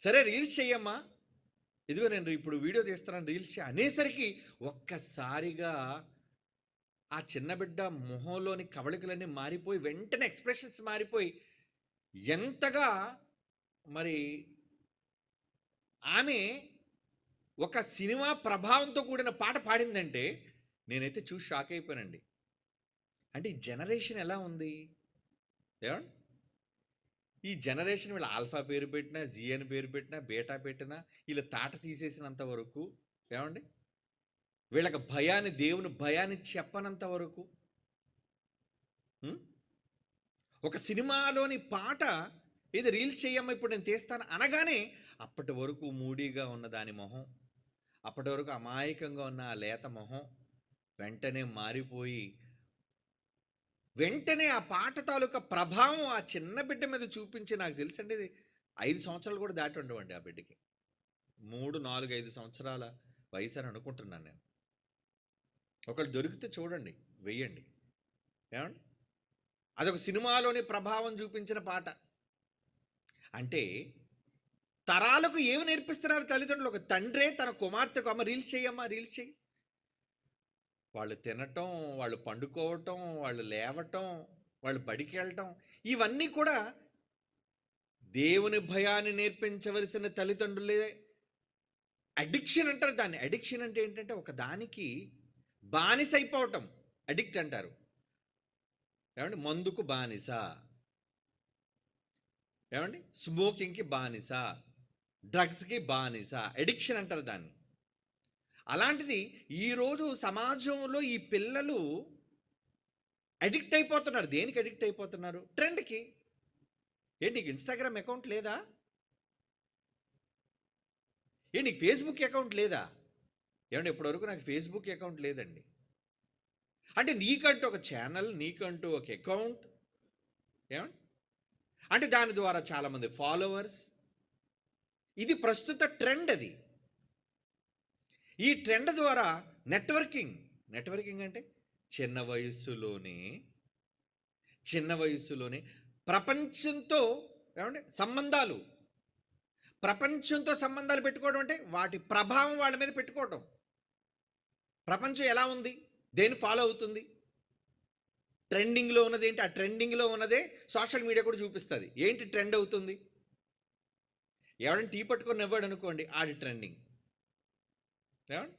సరే రీల్స్ చెయ్యమ్మా, ఇదిగో నేను ఇప్పుడు వీడియో తీస్తున్నాను రీల్స్ అనేసరికి ఒక్కసారిగా ఆ చిన్న బిడ్డ మొహంలోని కవళికలన్నీ మారిపోయి, వెంటనే ఎక్స్ప్రెషన్స్ మారిపోయి, ఎంతగా మరి ఆమె ఒక సినిమా ప్రభావంతో కూడిన పాట పాడిందంటే నేనైతే చూసి షాక్ అయిపోయానండి. అంటే ఈ జనరేషన్ ఎలా ఉంది? ఏమండి ఈ జనరేషన్ వీళ్ళ ఆల్ఫా పేరు పెట్టినా, జీ అని పేరు పెట్టినా, బీటా పెట్టినా, వీళ్ళ తాట తీసేసినంత వరకు, ఏమండి వీళ్ళకి భయాన్ని, దేవుని భయాన్ని చెప్పనంత వరకు, ఒక సినిమాలోని పాట ఏదో రీల్స్ చేయమ్మా ఇప్పుడు నేను తీస్తాను అనగానే అప్పటి వరకు మూడీగా ఉన్న దాని మొహం, అప్పటి వరకు అమాయకంగా ఉన్న ఆ లేత మొహం వెంటనే మారిపోయి, వెంటనే ఆ పాట తాలూకా ప్రభావం ఆ చిన్న బిడ్డ మీద చూపించి, నాకు తెలుసండి ఇది 5 సంవత్సరాలు కూడా దాటి ఉండవండి ఆ బిడ్డకి. 3, 4, 5 సంవత్సరాల వయసు అని అనుకుంటున్నాను నేను. ఒకళ్ళు దొరికితే చూడండి, వెయ్యండి. ఏమండి అదొక సినిమాలోని ప్రభావం చూపించిన పాట. అంటే తరాలకు ఏమి నేర్పిస్తున్నారు తల్లిదండ్రులు? ఒక తండ్రే తన కుమార్తెకు అమ్మ రీల్స్ చేయమ్మా, రీల్స్ చేయి. వాళ్ళు తినటం, వాళ్ళు పండుకోవటం, వాళ్ళు లేవటం, వాళ్ళు బడికి వెళ్ళటం, ఇవన్నీ కూడా దేవుని భయాన్ని నేర్పించవలసిన తల్లిదండ్రులే. అడిక్షన్ అంటారు దాన్ని. అడిక్షన్ అంటే ఏంటంటే ఒక దానికి బానిస అయిపోవటం, అడిక్ట్ అంటారు. ఏమండి మందుకు బానిస, ఏమండి స్మోకింగ్కి బానిస, డ్రగ్స్కి బానిస, అడిక్షన్ అంటారు దాన్ని. అలాంటిది ఈరోజు సమాజంలో ఈ పిల్లలు అడిక్ట్ అయిపోతున్నారు. దేనికి అడిక్ట్ అయిపోతున్నారు? ట్రెండ్కి. ఏంటి నీకు ఇన్స్టాగ్రామ్ అకౌంట్ లేదా? ఏంటి నీకు ఫేస్బుక్ అకౌంట్ లేదా? ఏమంటే ఇప్పటివరకు నాకు ఫేస్బుక్ అకౌంట్ లేదండి. అంటే నీకంటూ ఒక ఛానల్, నీకంటూ ఒక అకౌంట్, ఏమండి అంటే దాని ద్వారా చాలామంది ఫాలోవర్స్, ఇది ప్రస్తుత ట్రెండ్. అది ఈ ట్రెండ్ ద్వారా నెట్వర్కింగ్ అంటే చిన్న వయస్సులోనే చిన్న వయస్సులోనే ప్రపంచంతో ఏమంటే ప్రపంచంతో సంబంధాలు పెట్టుకోవడం అంటే వాటి ప్రభావం వాళ్ళ మీద పెట్టుకోవడం. ప్రపంచం ఎలా ఉంది, దేన్ని ఫాలో అవుతుంది, ట్రెండింగ్లో ఉన్నది ఏంటి, ఆ ట్రెండింగ్లో ఉన్నదే సోషల్ మీడియా కూడా చూపిస్తుంది. ఏంటి ట్రెండ్ అవుతుంది? ఎవడైనా టీ పట్టుకొని నవ్వాడు అనుకోండి, ఆడి ట్రెండింగ్. ఏమండి,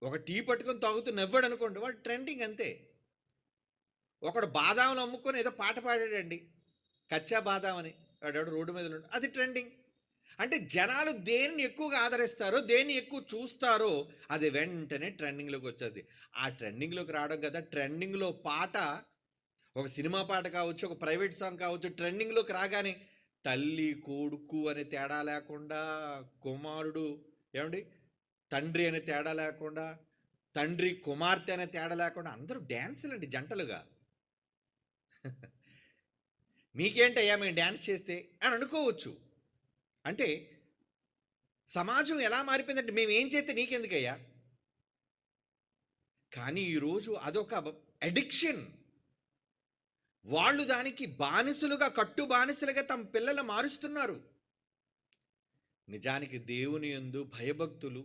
ఒక టీ పట్టుకొని తాగుతూ నవ్వాడు అనుకోండి, వాడు ట్రెండింగ్ అంతే. ఒకడు బాదాములు అమ్ముకొని ఏదో పాట పాడాడండి, కచ్చా బాదాం అని, వాడు రోడ్డు మీద ఉన్నాడు, అది ట్రెండింగ్. అంటే జనాలు దేన్ని ఎక్కువగా ఆదరిస్తారో, దేన్ని ఎక్కువ చూస్తారో అది వెంటనే ట్రెండింగ్లోకి వచ్చేది. ఆ ట్రెండింగ్లోకి రావడం కదా, ట్రెండింగ్లో పాట, ఒక సినిమా పాట కావచ్చు, ఒక ప్రైవేట్ సాంగ్ కావచ్చు, ట్రెండింగ్లోకి రాగానే తల్లి కొడుకు అనే తేడా లేకుండా, కుమారుడు ఏమండి తండ్రి అనే తేడా లేకుండా, తండ్రి కుమార్తె అనే తేడా లేకుండా అందరూ డ్యాన్సులు అండి జంటలుగా. మీకేంటయ్యా మేము డ్యాన్స్ చేస్తే అని అనుకోవచ్చు. అంటే సమాజం ఎలా మారిపోయిందంటే మేము ఏం చేస్తే నీకెందుకయ్యా. కానీ ఈరోజు అదొక అడిక్షన్. వాళ్ళు దానికి బానిసలుగా, కట్టు బానిసలుగా తమ పిల్లలు మారుస్తున్నారు. నిజానికి దేవుని యందు భయభక్తులు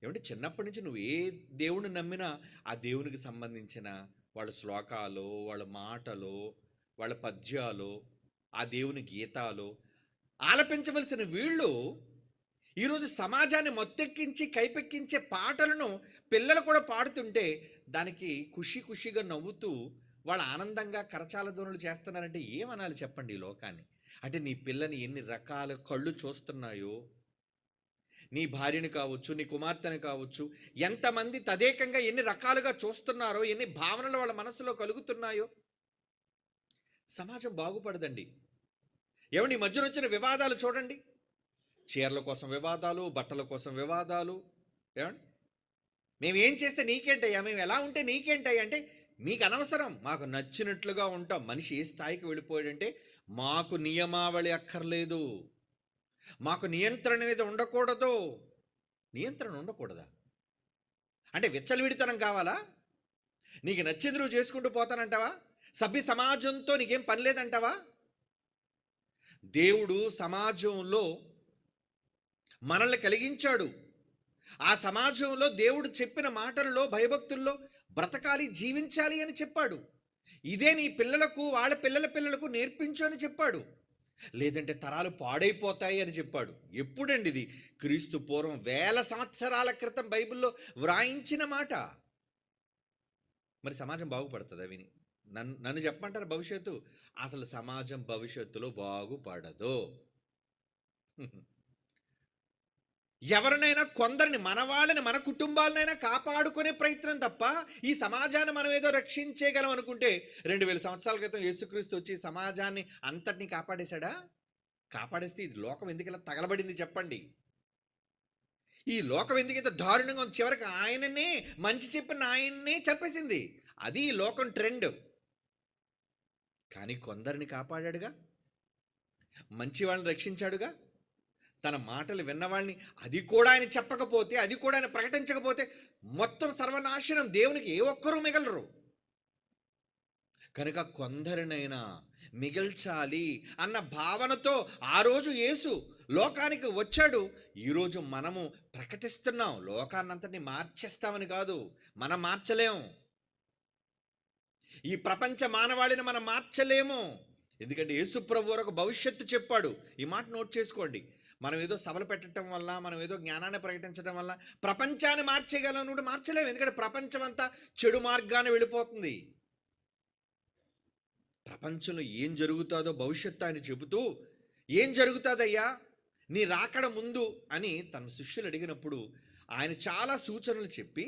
ఏమంటే చిన్నప్పటి నుంచి నువ్వు ఏ దేవుని నమ్మినా ఆ దేవునికి సంబంధించిన వాళ్ళ శ్లోకాలు, వాళ్ళ మాటలు, వాళ్ళ పద్యాలు, ఆ దేవుని గీతాలు ఆలపించవలసిన వీళ్ళు ఈరోజు సమాజాన్ని మొత్తెక్కించి కైపెక్కించే పాటలను పిల్లలు కూడా పాడుతుంటే దానికి ఖుషిగా నవ్వుతూ వాళ్ళు ఆనందంగా కరచాల ధ్వనులు చేస్తున్నారంటే ఏమనాలి చెప్పండి ఈ లోకాన్ని. అంటే నీ పిల్లని ఎన్ని రకాల కళ్ళు చూస్తున్నాయో, నీ భార్యని కావచ్చు, నీ కుమార్తెని కావచ్చు, ఎంతమంది తదేకంగా ఎన్ని రకాలుగా చూస్తున్నారో, ఎన్ని భావనలు వాళ్ళ మనసులో కలుగుతున్నాయో. సమాజం బాగుపడదండి. ఏమండి ఈ మధ్యన వచ్చిన వివాదాలు చూడండి, చీరల కోసం వివాదాలు, బట్టల కోసం వివాదాలు. ఏమండి మేమేం చేస్తే నీకేంటయ్యా, మేము ఎలా ఉంటే నీకేంటయ్యా అంటే మీకు అనవసరం, మాకు నచ్చినట్లుగా ఉంటాం. మనిషి ఏ స్థాయికి వెళ్ళిపోయాడంటే మాకు నియమావళి అక్కర్లేదు, మాకు నియంత్రణ అనేది ఉండకూడదు. నియంత్రణ ఉండకూడదా అంటే విచ్చలవిడితనం కావాలా? నీకు నచ్చింది నువ్వు చేసుకుంటూ పోతానంటావా? సభ్య సమాజంతో నీకేం పని లేదంటావా? దేవుడు సమాజంలో మనల్ని కలిగించాడు. ఆ సమాజంలో దేవుడు చెప్పిన మాటల్లో, భయభక్తుల్లో బ్రతకాలి, జీవించాలి అని చెప్పాడు. ఇదే నీ పిల్లలకు, వాళ్ళ పిల్లల పిల్లలకు నేర్పించు అని చెప్పాడు. లేదంటే తరాలు పాడైపోతాయి అని చెప్పాడు. ఎప్పుడండి ఇది? క్రీస్తు పూర్వం 1000 సంవత్సరాల క్రితం బైబిల్లో వ్రాయించిన మాట. మరి సమాజం బాగుపడుతుందా విని? నన్ను చెప్పమంటారు భవిష్యత్తు? అసలు సమాజం భవిష్యత్తులో బాగుపడదు. ఎవరినైనా కొందరిని, మన వాళ్ళని, మన కుటుంబాలనైనా కాపాడుకునే ప్రయత్నం తప్ప ఈ సమాజాన్ని మనం ఏదో రక్షించేయగలం అనుకుంటే 2000 సంవత్సరాల క్రితం యేసుక్రీస్తు వచ్చి సమాజాన్ని అంతటినీ కాపాడేశాడా? కాపాడేస్తే ఇది లోకం ఎందుకు ఇలా తగలబడింది చెప్పండి? ఈ లోకం ఎందుకు ఇంత దారుణంగా ఉంది? చివరికి ఆయననే, మంచి చెప్పిన ఆయన్నే చంపేసింది. అది ఈ లోకం ట్రెండ్. కానీ కొందరిని కాపాడాడుగా, మంచి వాళ్ళని రక్షించాడుగా. తన మాటలు విన్నవాళ్ళని, అది కూడా ఆయన చెప్పకపోతే, అది కూడా ఆయన ప్రకటించకపోతే మొత్తం సర్వనాశనం, దేవునికి ఏ ఒక్కరూ మిగలరు. కనుక కొందరినైనా మిగల్చాలి అన్న భావనతో ఆ రోజు యేసు లోకానికి వచ్చాడు. ఈరోజు మనము ప్రకటిస్తున్నాం. లోకాన్నంతటిని మార్చేస్తామని కాదు, మనం మార్చలేం. ఈ ప్రపంచ మానవాళిని మనం మార్చలేము. ఎందుకంటే యేసు ప్రభువు ఒక భవిష్యత్తు చెప్పాడు. ఈ మాట నోట్ చేసుకోండి. మనం ఏదో సభలు పెట్టడం వల్ల, మనం ఏదో జ్ఞానాన్ని ప్రకటించడం వల్ల ప్రపంచాన్ని మార్చేయగలం అంటే మార్చలేము. ఎందుకంటే ప్రపంచం అంతా చెడు మార్గాన్ని వెళ్ళిపోతుంది. ప్రపంచంలో ఏం జరుగుతుందో భవిష్యత్తు ఆయన చెబుతూ, ఏం జరుగుతుందయ్యా నీ రాకడ ముందు అని తన శిష్యులు అడిగినప్పుడు ఆయన చాలా సూచనలు చెప్పి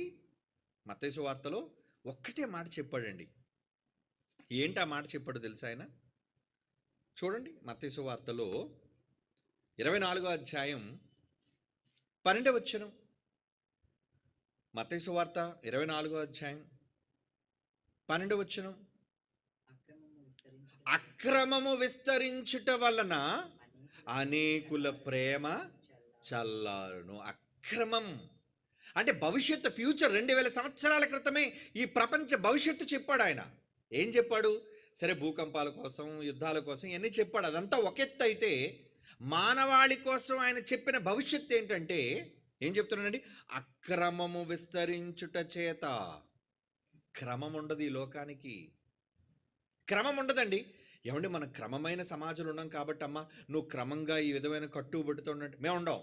మత్తయి సువార్తలో ఒక్కటే మాట చెప్పాడండి. ఏంటి ఆ మాట చెప్పాడు తెలుసా ఆయన? చూడండి, మత్తయి సువార్తలో 24వ అధ్యాయం 12వ వచనం. మత్తయి సువార్త 24వ అధ్యాయం 12వ వచనం. అక్రమము విస్తరించుట వలన అనేకుల ప్రేమ చల్లారును. అక్రమం అంటే భవిష్యత్తు, ఫ్యూచర్ 2000 సంవత్సరాల క్రితమే ఈ ప్రపంచ భవిష్యత్తు చెప్పాడు ఆయన. ఏం చెప్పాడు? సరే, భూకంపాల కోసం, యుద్ధాల కోసం ఇవన్నీ చెప్పాడు. అదంతా ఒక ఎత్తు అయితే, మానవాళి కోసం ఆయన చెప్పిన భవిష్యత్తు ఏంటంటే ఏం చెప్తున్నాడండి? అక్రమము విస్తరించుట చేత. క్రమం ఉండదు ఈ లోకానికి, క్రమం ఉండదండి. ఏమండి, మనం క్రమమైన సమాజంలో ఉన్నాం కాబట్టి అమ్మ నువ్వు క్రమంగా ఈ విధమైన కట్టుబడితో ఉన్నట్టు మేము ఉండం.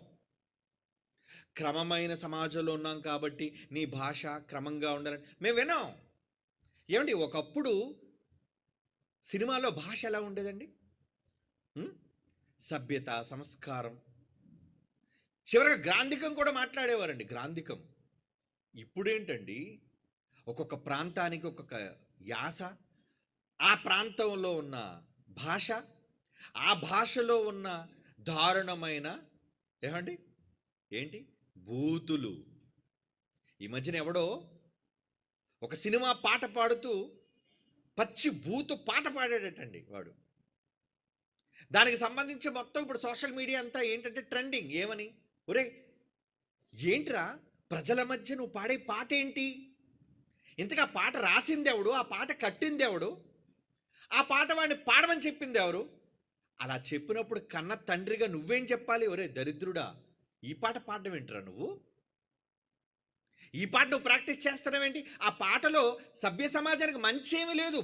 క్రమమైన సమాజంలో ఉన్నాం కాబట్టి నీ భాష క్రమంగా ఉండాలని మేము వినాం. ఏమండి, ఒకప్పుడు సినిమాలో భాష ఎలా ఉండేదండి? సభ్యత, సంస్కారం, చివరిగా గ్రాంధికం కూడా మాట్లాడేవారండి. గ్రాంధికం. ఇప్పుడేంటండి, ఒక్కొక్క ప్రాంతానికి ఒక్కొక్క యాస, ఆ ప్రాంతంలో ఉన్న భాష, ఆ భాషలో ఉన్న దారుణమైన ఏమండి ఏంటి బూతులు. ఈ మధ్యన ఎవడో ఒక సినిమా పాట పాడుతూ పచ్చి బూతు పాట పాడాడటండి వాడు. దానికి సంబంధించి మొత్తం ఇప్పుడు సోషల్ మీడియా అంతా ఏంటంటే ట్రెండింగ్. ఏమని? ఒరే ఏంట్రా ప్రజల మధ్య నువ్వు పాడే పాట ఏంటి? ఇంతగా పాట రాసింది ఎవడు? ఆ పాట కట్టింది ఎవడు? ఆ పాట వాడిని పాడమని చెప్పింది ఎవరు? అలా చెప్పినప్పుడు కన్న తండ్రిగా నువ్వేం చెప్పాలి? ఒరే దరిద్రుడా, ఈ పాట పాడడం ఏంట్రా నువ్వు? ఈ పాట నువ్వు ప్రాక్టీస్ చేస్తున్నావేంటి? ఆ పాటలో సభ్య సమాజానికి మంచి ఏమీ లేదు,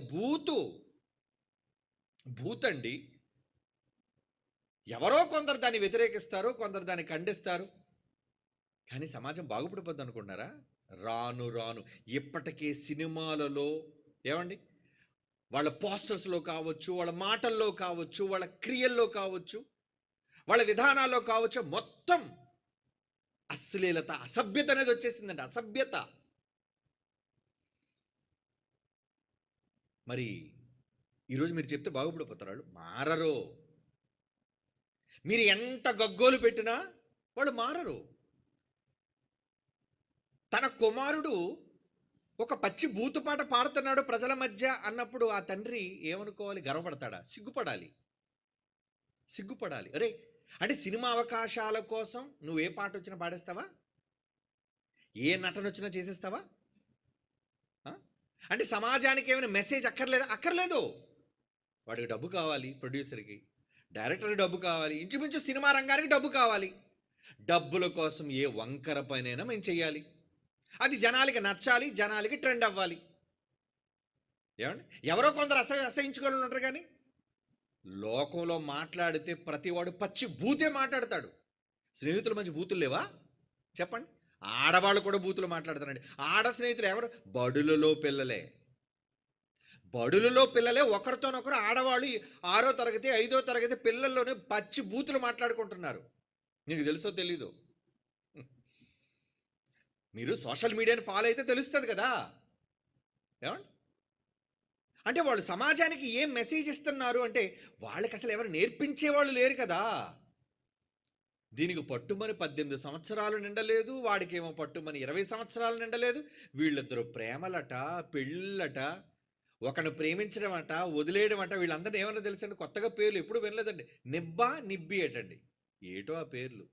బూతండి. ఎవరో కొందరు దాన్ని వ్యతిరేకిస్తారు, కొందరు దాన్ని ఖండిస్తారు, కానీ సమాజం బాగుపడిపోద్ది అనుకుంటున్నారా? రాను రాను ఇప్పటికే సినిమాలలో ఏమండి, వాళ్ళ పోస్టర్స్లో కావచ్చు, వాళ్ళ మాటల్లో కావచ్చు, వాళ్ళ క్రియల్లో కావచ్చు, వాళ్ళ విధానాల్లో కావచ్చు, మొత్తం అశ్లీలత, అసభ్యత అనేది వచ్చేసిందండి. అసభ్యత. మరి ఈరోజు మీరు చెప్తే బాగుపడిపోతారు, వాళ్ళు మారరు. మీరు ఎంత గగ్గోలు పెట్టినా వాళ్ళు మారరు. తన కుమారుడు ఒక పచ్చి బూతుపాట పాడుతున్నాడు ప్రజల మధ్య అన్నప్పుడు ఆ తండ్రి ఏమనుకోవాలి? గర్వపడతాడా? సిగ్గుపడాలి. అరే, అంటే సినిమా అవకాశాల కోసం నువ్వు ఏ పాట వచ్చినా పాడేస్తావా? ఏ నటన వచ్చినా చేసేస్తావా? అంటే సమాజానికి ఏమైనా మెసేజ్ అక్కర్లేదు. వాడికి డబ్బు కావాలి, ప్రొడ్యూసర్కి, డైరెక్టర్కి డబ్బు కావాలి, ఇంచుమించు సినిమా రంగానికి డబ్బు కావాలి. డబ్బుల కోసం ఏ వంకర పనైనా మేము చెయ్యాలి. అది జనాలకి నచ్చాలి, జనాలకి ట్రెండ్ అవ్వాలి. ఏమండి, ఎవరో కొందరు అసహించుకొని ఉంటారు, కానీ లోకంలో మాట్లాడితే ప్రతివాడు పచ్చి బూతే మాట్లాడతాడు. స్నేహితుల మధ్య బూతులు లేవా? చెప్పండి. ఆడవాళ్ళు కూడా బూతులు మాట్లాడతారండి. ఆడ స్నేహితులు ఎవరు? బడులలో పిల్లలే ఒకరితోనొకరు ఆడవాళ్ళు 6వ తరగతి 5వ తరగతి పిల్లల్లోనే పచ్చి బూతులు మాట్లాడుకుంటున్నారు. నీకు తెలుసో తెలీదు? మీరు సోషల్ మీడియాని ఫాలో అయితే తెలుస్తుంది కదా. ఏమండి, అంటే వాళ్ళు సమాజానికి ఏం మెసేజ్ ఇస్తున్నారు అంటే వాళ్ళకి అసలు ఎవరు నేర్పించేవాళ్ళు లేరు కదా. దీనికి పట్టుమని 18 సంవత్సరాలు నిండలేదు, వాడికేమో పట్టుమని 20 సంవత్సరాలు నిండలేదు. వీళ్ళిద్దరూ ప్రేమలట, పెళ్ళట, ఒకను ప్రేమించడం అట, వదిలేయడం అట. వీళ్ళందరూ ఏమన్నా తెలుసండి? కొత్తగా పేర్లు ఎప్పుడు వినలేదండి. నిబ్బా, నిబ్బి ఏటండి. ఏటో ఆ పేర్లు.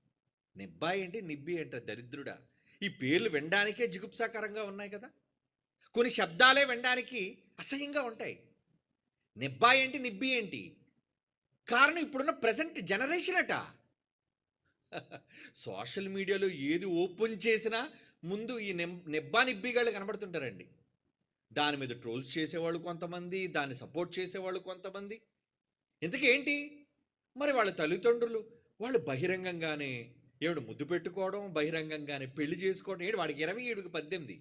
నిబ్బా ఏంటి, నిబ్బి ఏంట? దరిద్రుడా. ఈ పేర్లు వినడానికే జిగుప్సాకరంగా ఉన్నాయి కదా. కొన్ని శబ్దాలే వినడానికి అసహ్యంగా ఉంటాయి. నిబ్బా ఏంటి, నిబ్బి ఏంటి? కారణం ఇప్పుడున్న ప్రజెంట్ జనరేషన్ అట. సోషల్ మీడియాలో ఏది ఓపెన్ చేసినా ముందు ఈ నిబ్బా నిబ్బిగాళ్ళు కనబడుతుంటారండి. దాని మీద ట్రోల్స్ చేసేవాళ్ళు కొంతమంది, దాన్ని సపోర్ట్ చేసేవాళ్ళు కొంతమంది. ఇంతకేంటి మరి వాళ్ళ తల్లిదండ్రులు వాళ్ళు బహిరంగంగానే ఏడు ముద్దు పెట్టుకోవడం, బహిరంగంగానే పెళ్లి చేసుకోవడం. ఏడు వాడికి 27కి 18.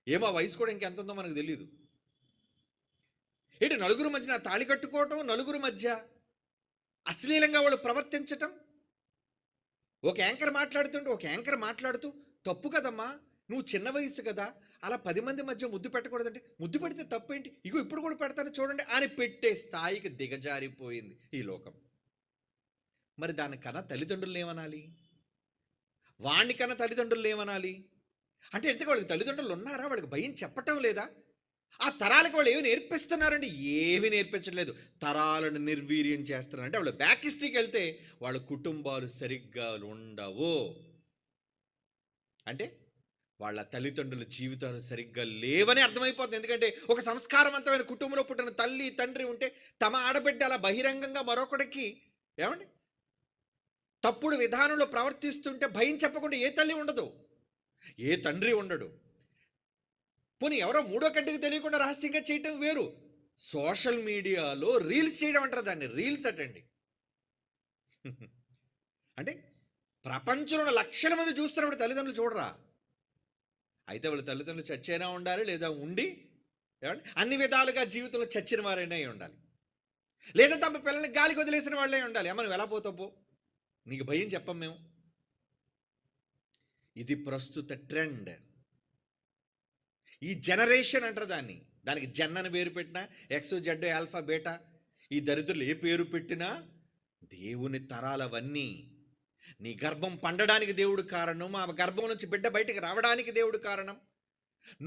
ఏమో వయసు కూడా ఇంకెంత ఉందో మనకు తెలియదు. ఏంటి నలుగురు మధ్య తాళి కట్టుకోవటం, నలుగురు మధ్య అశ్లీలంగా వాళ్ళు ప్రవర్తించటం. ఒక యాంకర్ మాట్లాడుతుంటే ఒక యాంకర్ మాట్లాడుతూ, తప్పు కదమ్మా, నువ్వు చిన్న వయసు కదా, అలా 10 మంది మధ్య ముద్దు పెట్టకూడదంటే, ముద్దు పెడితే తప్పేంటి, ఇగో ఇప్పుడు కూడా పెడతాను చూడండి అని పెట్టే స్థాయికి దిగజారిపోయింది ఈ లోకం. మరి దానికన్నా తల్లిదండ్రులు ఏమనాలి? వాణ్ణికన్నా తల్లిదండ్రులు ఏమనాలి? అంటే వాళ్ళకి తల్లిదండ్రులు ఉన్నారా? వాళ్ళకి భయం చెప్పటం లేదా? ఆ తరాలకు వాళ్ళు ఏమి నేర్పిస్తున్నారండి? ఏమి నేర్పించట్లేదు. తరాలను నిర్వీర్యం చేస్తున్నారు. అంటే వాళ్ళు బ్యాక్ హిస్టరీకి వెళ్తే వాళ్ళ కుటుంబాలు సరిగ్గా ఉండవు. అంటే వాళ్ళ తల్లిదండ్రుల జీవితాలు సరిగ్గా లేవని అర్థమైపోతుంది. ఎందుకంటే ఒక సంస్కారవంతమైన కుటుంబంలో పుట్టిన తల్లి తండ్రి ఉంటే తమ ఆడబిడ్డ అలా బహిరంగంగా మరొకడికి ఏమండి తప్పుడు విధానంలో ప్రవర్తిస్తుంటే భయం చెప్పకుండా ఏ తల్లి ఉండదు, ఏ తండ్రి ఉండడు. పోనీ ఎవరో మూడో కంటికి తెలియకుండా రహస్యంగా చేయటం వేరు. సోషల్ మీడియాలో రీల్స్ చేయడం అంటారు దాన్ని. రీల్స్ అటండి. అంటే ప్రపంచంలో లక్షల మంది చూస్తున్నప్పుడు తల్లిదండ్రులు చూడరా? అయితే వాళ్ళ తల్లిదండ్రులు చచ్చైనా ఉండాలి, లేదా ఉండి ఏమండి అన్ని విధాలుగా జీవితంలో చచ్చిన వారైనా ఉండాలి, లేదా తమ పిల్లల్ని గాలికి వదిలేసిన వాళ్ళే ఉండాలి. అమ్మ నువ్వు ఎలా పోతావు పో, నీకు భయం చెప్పం మేము. ఇది ప్రస్తుత ట్రెండ్. ఈ జనరేషన్ అంటారు దాన్ని. దానికి జెన్ అని పేరు పెట్టినా, ఎక్స్ జెడ్ ఆల్ఫా బీటా, ఈ దరిద్రులు ఏ పేరు పెట్టినా దేవుని తరాలవన్నీ. నీ గర్భం పండడానికి దేవుడు కారణం, ఆ గర్భం నుంచి బిడ్డ బయటికి రావడానికి దేవుడు కారణం,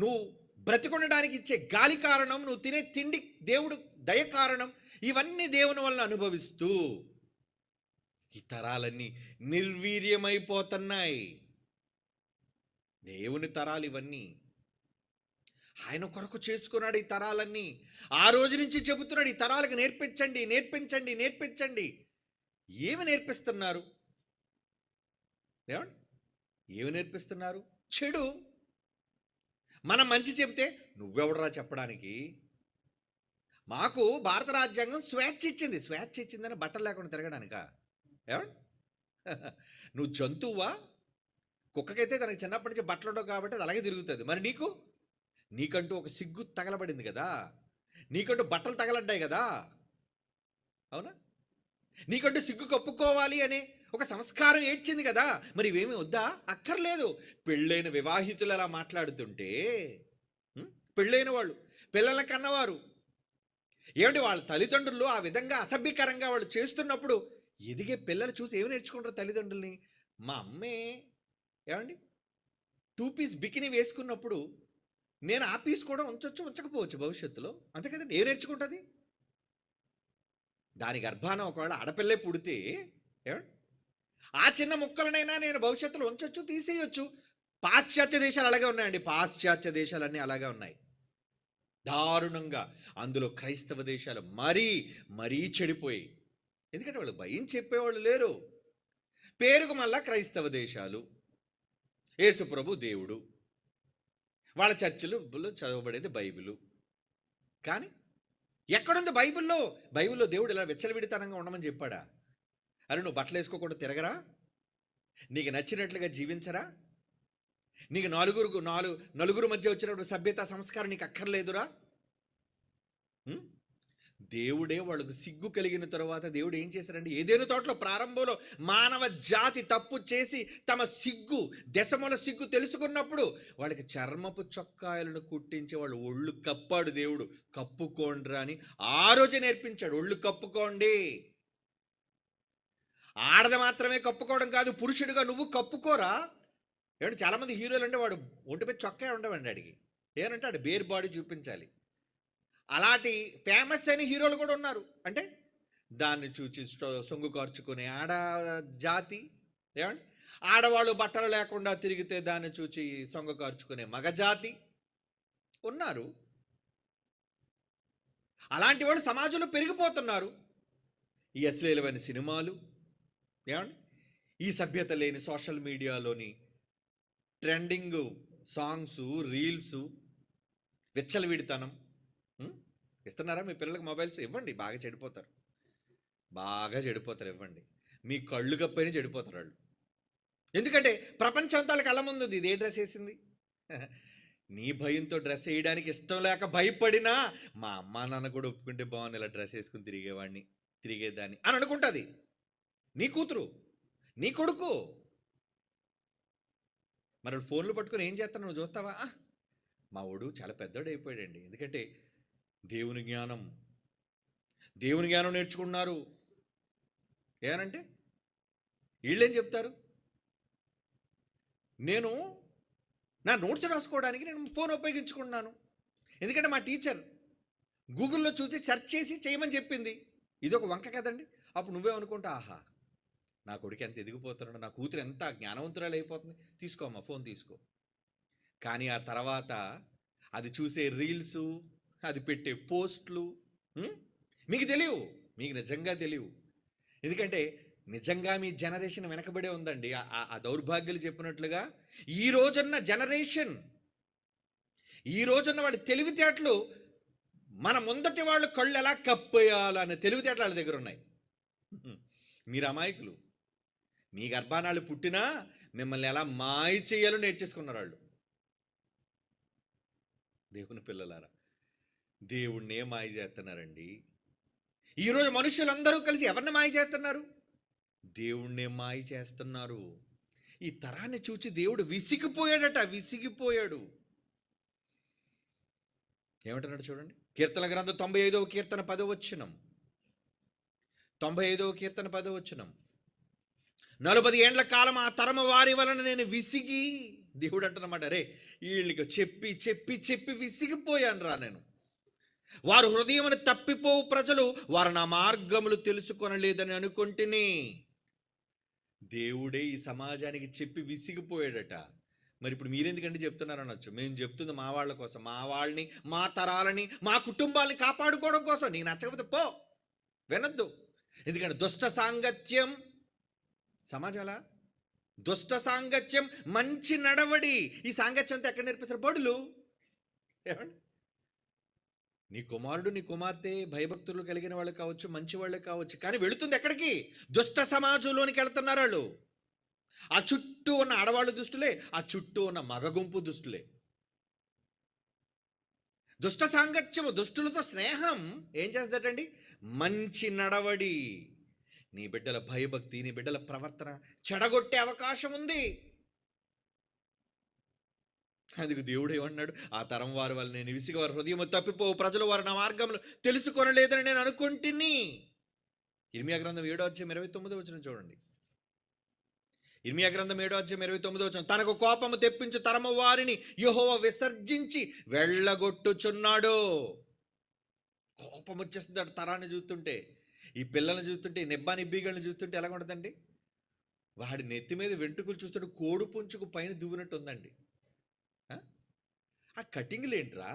నువ్వు బ్రతికొనడానికి ఇచ్చే గాలి కారణం, నువ్వు తినే తిండి దేవుడు దయ కారణం. ఇవన్నీ దేవుని వలన అనుభవిస్తూ ఈ తరాలన్నీ నిర్వీర్యమైపోతున్నాయి. దేవుని తరాలు ఇవన్నీ. ఆయన కొరకు చేసుకున్నాడు ఈ తరాలన్నీ. ఆ రోజు నుంచి చెబుతున్నాడు ఈ తరాలకు నేర్పించండి, నేర్పించండి, నేర్పించండి. ఏమి నేర్పిస్తున్నారు? ఏమండి ఏమి నేర్పిస్తున్నారు? చెడు. మనం మంచి చెబితే నువ్వెవడరా చెప్పడానికి? మాకు భారత రాజ్యాంగం స్వేచ్ఛ ఇచ్చింది. స్వేచ్ఛ ఇచ్చిందని బట్టలు లేకుండా తిరగడానికా? ఏమండి నువ్వు జంతువా? కుక్కకైతే తనకి చిన్నప్పటి నుంచి బట్టలు ఉండవు కాబట్టి అది అలాగే తిరుగుతుంది. మరి నీకంటూ ఒక సిగ్గు తగలబడింది కదా, నీకంటూ బట్టలు తగలడ్డాయి కదా, అవునా? నీకంటూ సిగ్గు కప్పుకోవాలి అనే ఒక సంస్కారం ఏడ్చింది కదా. మరి ఇవేమి వద్దా? అక్కర్లేదు. పెళ్ళైన వివాహితులు అలా మాట్లాడుతుంటే, పెళ్ళైన వాళ్ళు పిల్లల కన్నవారు ఏమిటి వాళ్ళ తల్లిదండ్రులు ఆ విధంగా అసభ్యకరంగా వాళ్ళు చేస్తున్నప్పుడు ఎదిగే పిల్లలు చూసి ఏమి నేర్చుకుంటారు తల్లిదండ్రుల్ని? మా అమ్మే ఏమండి 2 పీస్ బికిని వేసుకున్నప్పుడు నేను ఆ పీస్ కూడా ఉంచవచ్చు, ఉంచకపోవచ్చు భవిష్యత్తులో. అంతే కదండి. ఏం నేర్చుకుంటుంది? దాని గర్భాన ఒకవేళ ఆడపిల్లే పుడితే ఏమండి ఆ చిన్న ముక్కలనైనా నేను భవిష్యత్తులో ఉంచవచ్చు, తీసేయచ్చు. పాశ్చాత్య దేశాలు అలాగే ఉన్నాయండి. పాశ్చాత్య దేశాలన్నీ అలాగే ఉన్నాయి దారుణంగా. అందులో క్రైస్తవ దేశాలు మరీ చెడిపోయి. ఎందుకంటే వాళ్ళు భయం చెప్పేవాళ్ళు లేరు. పేరుకు మళ్ళా క్రైస్తవ దేశాలు, యేసుప్రభు దేవుడు, వాళ్ళ చర్చిలో చదవబడేది బైబిలు. కానీ ఎక్కడుంది బైబిల్లో దేవుడు ఇలా విచ్చలవిడితనంగా ఉండమని చెప్పాడా? అరే నువ్వు బట్టలు వేసుకోకుండా తిరగరా? నీకు నచ్చినట్లుగా జీవించరా? నీకు నలుగురు మధ్య వచ్చినప్పుడు సభ్యత సంస్కారం నీకు అక్కర్లేదురా? దేవుడే వాళ్ళకు సిగ్గు కలిగిన తర్వాత దేవుడు ఏం చేశారండి? ఏదేను తోటలో ప్రారంభంలో మానవ జాతి తప్పు చేసి తమ సిగ్గు, దశముల సిగ్గు తెలుసుకున్నప్పుడు వాళ్ళకి చర్మపు చొక్కాయలను కుట్టించి వాళ్ళు ఒళ్ళు కప్పాడు దేవుడు. కప్పుకోండ్రా అని ఆ రోజే నేర్పించాడు. ఒళ్ళు కప్పుకోండి. ఆడది మాత్రమే కప్పుకోవడం కాదు, పురుషుడిగా నువ్వు కప్పుకోరా. ఏమంటే చాలామంది హీరోలు అంటే వాడు ఒంటిపై చొక్కా ఉండవండి అడిగి. ఏమంటే ఆడు బేర్ బాడీ చూపించాలి. అలాంటి ఫేమస్ అయిన హీరోలు కూడా ఉన్నారు. అంటే దాన్ని చూచి సొంగు కార్చుకునే ఆడ జాతి, ఏమండి ఆడవాళ్ళు బట్టలు లేకుండా తిరిగితే దాన్ని చూచి సొంగ కార్చుకునే మగజాతి ఉన్నారు. అలాంటి వాళ్ళు సమాజంలో పెరిగిపోతున్నారు. ఈ అశ్లీలమైన సినిమాలు, ఏమండి ఈ సభ్యత లేని సోషల్ మీడియాలోని ట్రెండింగ్ సాంగ్స్, రీల్స్, విచ్చలవిడితనం. ఇస్తున్నారా మీ పిల్లలకు మొబైల్స్? ఇవ్వండి, బాగా చెడిపోతారు. ఇవ్వండి. మీ కళ్ళు కప్పైనా చెడిపోతారు వాళ్ళు. ఎందుకంటే ప్రపంచం అంతా కళ్ళ ముందు ఉంది. ఇది ఏ డ్రెస్ వేసింది? నీ భయంతో డ్రెస్ వేయడానికి ఇష్టం లేక భయపడినా మా అమ్మా నాన్న కూడా ఒప్పుకుంటే బాగుంది, ఇలా డ్రెస్ వేసుకుని తిరిగేదాన్ని అని అనుకుంటుంది. నీ కూతురు, నీ కొడుకు. మరి ఫోన్లు పట్టుకొని ఏం చేస్తాను నువ్వు చూస్తావా? మా వాడు చాలా పెద్దోడు అయిపోయాడండి. ఎందుకంటే దేవుని జ్ఞానం నేర్చుకున్నారు. ఏనంటే వీళ్ళేం చెప్తారు? నేను నా నోట్స్ రాసుకోవడానికి నేను ఫోన్ ఉపయోగించుకుంటున్నాను. ఎందుకంటే మా టీచర్ గూగుల్లో చూసి సెర్చ్ చేసి చేయమని చెప్పింది. ఇది ఒక వంక కదండి. అప్పుడు నువ్వేమనుకుంటా, ఆహా నా కొడుకు ఎంత ఎదిగిపోతున్నాడు, నా కూతురు ఎంత జ్ఞానవంతురాలు అయిపోతుంది, తీసుకో అమ్మా ఫోన్ తీసుకో. కానీ ఆ తర్వాత అది చూసే రీల్సు, అది పెట్టే పోస్టులు మీకు తెలియవు, మీకు నిజంగా తెలియవు. ఎందుకంటే నిజంగా మీ జనరేషన్ వెనకబడే ఉందండి. ఆ దౌర్భాగ్యులు చెప్పినట్లుగా ఈ రోజున్న జనరేషన్, ఈ రోజున్న వాళ్ళ తెలివితేటలు మన ముందటి వాళ్ళు కళ్ళు ఎలా కప్పేయాలనే తెలివితేటలు వాళ్ళ దగ్గర ఉన్నాయి. మీరు అమాయకులు. మీ గర్భానాళ్ళు పుట్టినా మిమ్మల్ని ఎలా మాయ చేయాలో నేర్చేసుకున్నారు వాళ్ళు. దేవుని పిల్లలారా, దేవుణ్ణే మాయ చేస్తున్నారండి. ఈరోజు మనుషులందరూ కలిసి ఎవరిని మాయ చేస్తున్నారు? దేవుణ్ణే మాయ చేస్తున్నారు. ఈ తరాన్ని చూచి దేవుడు విసిగిపోయాడట, విసిగిపోయాడు. ఏమంటున్నాడు చూడండి, కీర్తన గ్రంథం 95వ కీర్తన 10వ వచనం. 95వ కీర్తన 10వ వచనం. 40 ఏండ్ల కాలం ఆ తరమ వారి వలన నేను విసిగి, దేవుడు అంటున్నమాట, రే వీళ్ళకి చెప్పి చెప్పి చెప్పి విసిగిపోయాను రా నేను. వారు హృదయమును తప్పిపోవు ప్రజలు, వారు నా మార్గములు తెలుసుకొనలేదని అనుకుంటుని. దేవుడే ఈ సమాజానికి చెప్పి విసిగిపోయాడట. మరి ఇప్పుడు మీరెందుకంటే చెప్తున్నారు అనొచ్చు. మేము చెప్తుంది మా వాళ్ళ కోసం, మా వాళ్ళని, మా తరాలని, మా కుటుంబాలని కాపాడుకోవడం కోసం. నీకు నచ్చకపోతే పో, వినొద్దు. ఎందుకంటే దుష్ట సాంగత్యం, సమాజాల దుష్ట సాంగత్యం, మంచి నడవడి, ఈ సాంగత్యంతో ఎక్కడ నేర్పిస్తారు? బడులు. ఏమండి, నీ కుమారుడు నీ కుమార్తె భయభక్తులు కలిగిన వాళ్ళు కావచ్చు, మంచి వాళ్ళు కావచ్చు, కానీ వెళుతుంది ఎక్కడికి? దుష్ట సమాజంలోనికి వెళ్తున్నారు వాళ్ళు. ఆ చుట్టూ ఉన్న ఆడవాళ్ళు దుష్టులే, ఆ చుట్టూ ఉన్న మగ గుంపు దుష్టులే. దుష్ట సాంగత్యము, దుష్టులతో స్నేహం ఏం చేస్తుందటండి? మంచి నడవడి, నీ బిడ్డల భయభక్తి, నీ బిడ్డల ప్రవర్తన చెడగొట్టే అవకాశం ఉంది. అందుకు దేవుడు ఏమన్నాడు? ఆ తరం వారి వల్ల నేను విసిగి, వారి హృదయం తప్పిపో ప్రజలు, వారు నా మార్గములు తెలుసుకొనలేదని నేను అనుకుంటుని. ఇర్మియా గ్రంథం 7వ అధ్యాయం 29వ వచనం చూడండి. ఇర్మియా గ్రంథం 7వ అధ్యాయం 29వ వచనం. తనకు కోపము తెప్పించు తరము వారిని యెహోవా విసర్జించి వెళ్ళగొట్టుచున్నాడు. కోపం వచ్చేస్తుంది అటు తరాన్ని చూస్తుంటే, ఈ పిల్లల్ని చూస్తుంటే, ఈ నిబ్బా నిబ్బీగల్ని చూస్తుంటే ఎలా ఉంటుందండి? వాడి నెత్తి మీద వెంట్రుకలు చూస్తుంటే కోడి పుంచుకు పైన దువ్వినట్టు ఉందండి. ఆ కటింగ్లు ఏంట్రా,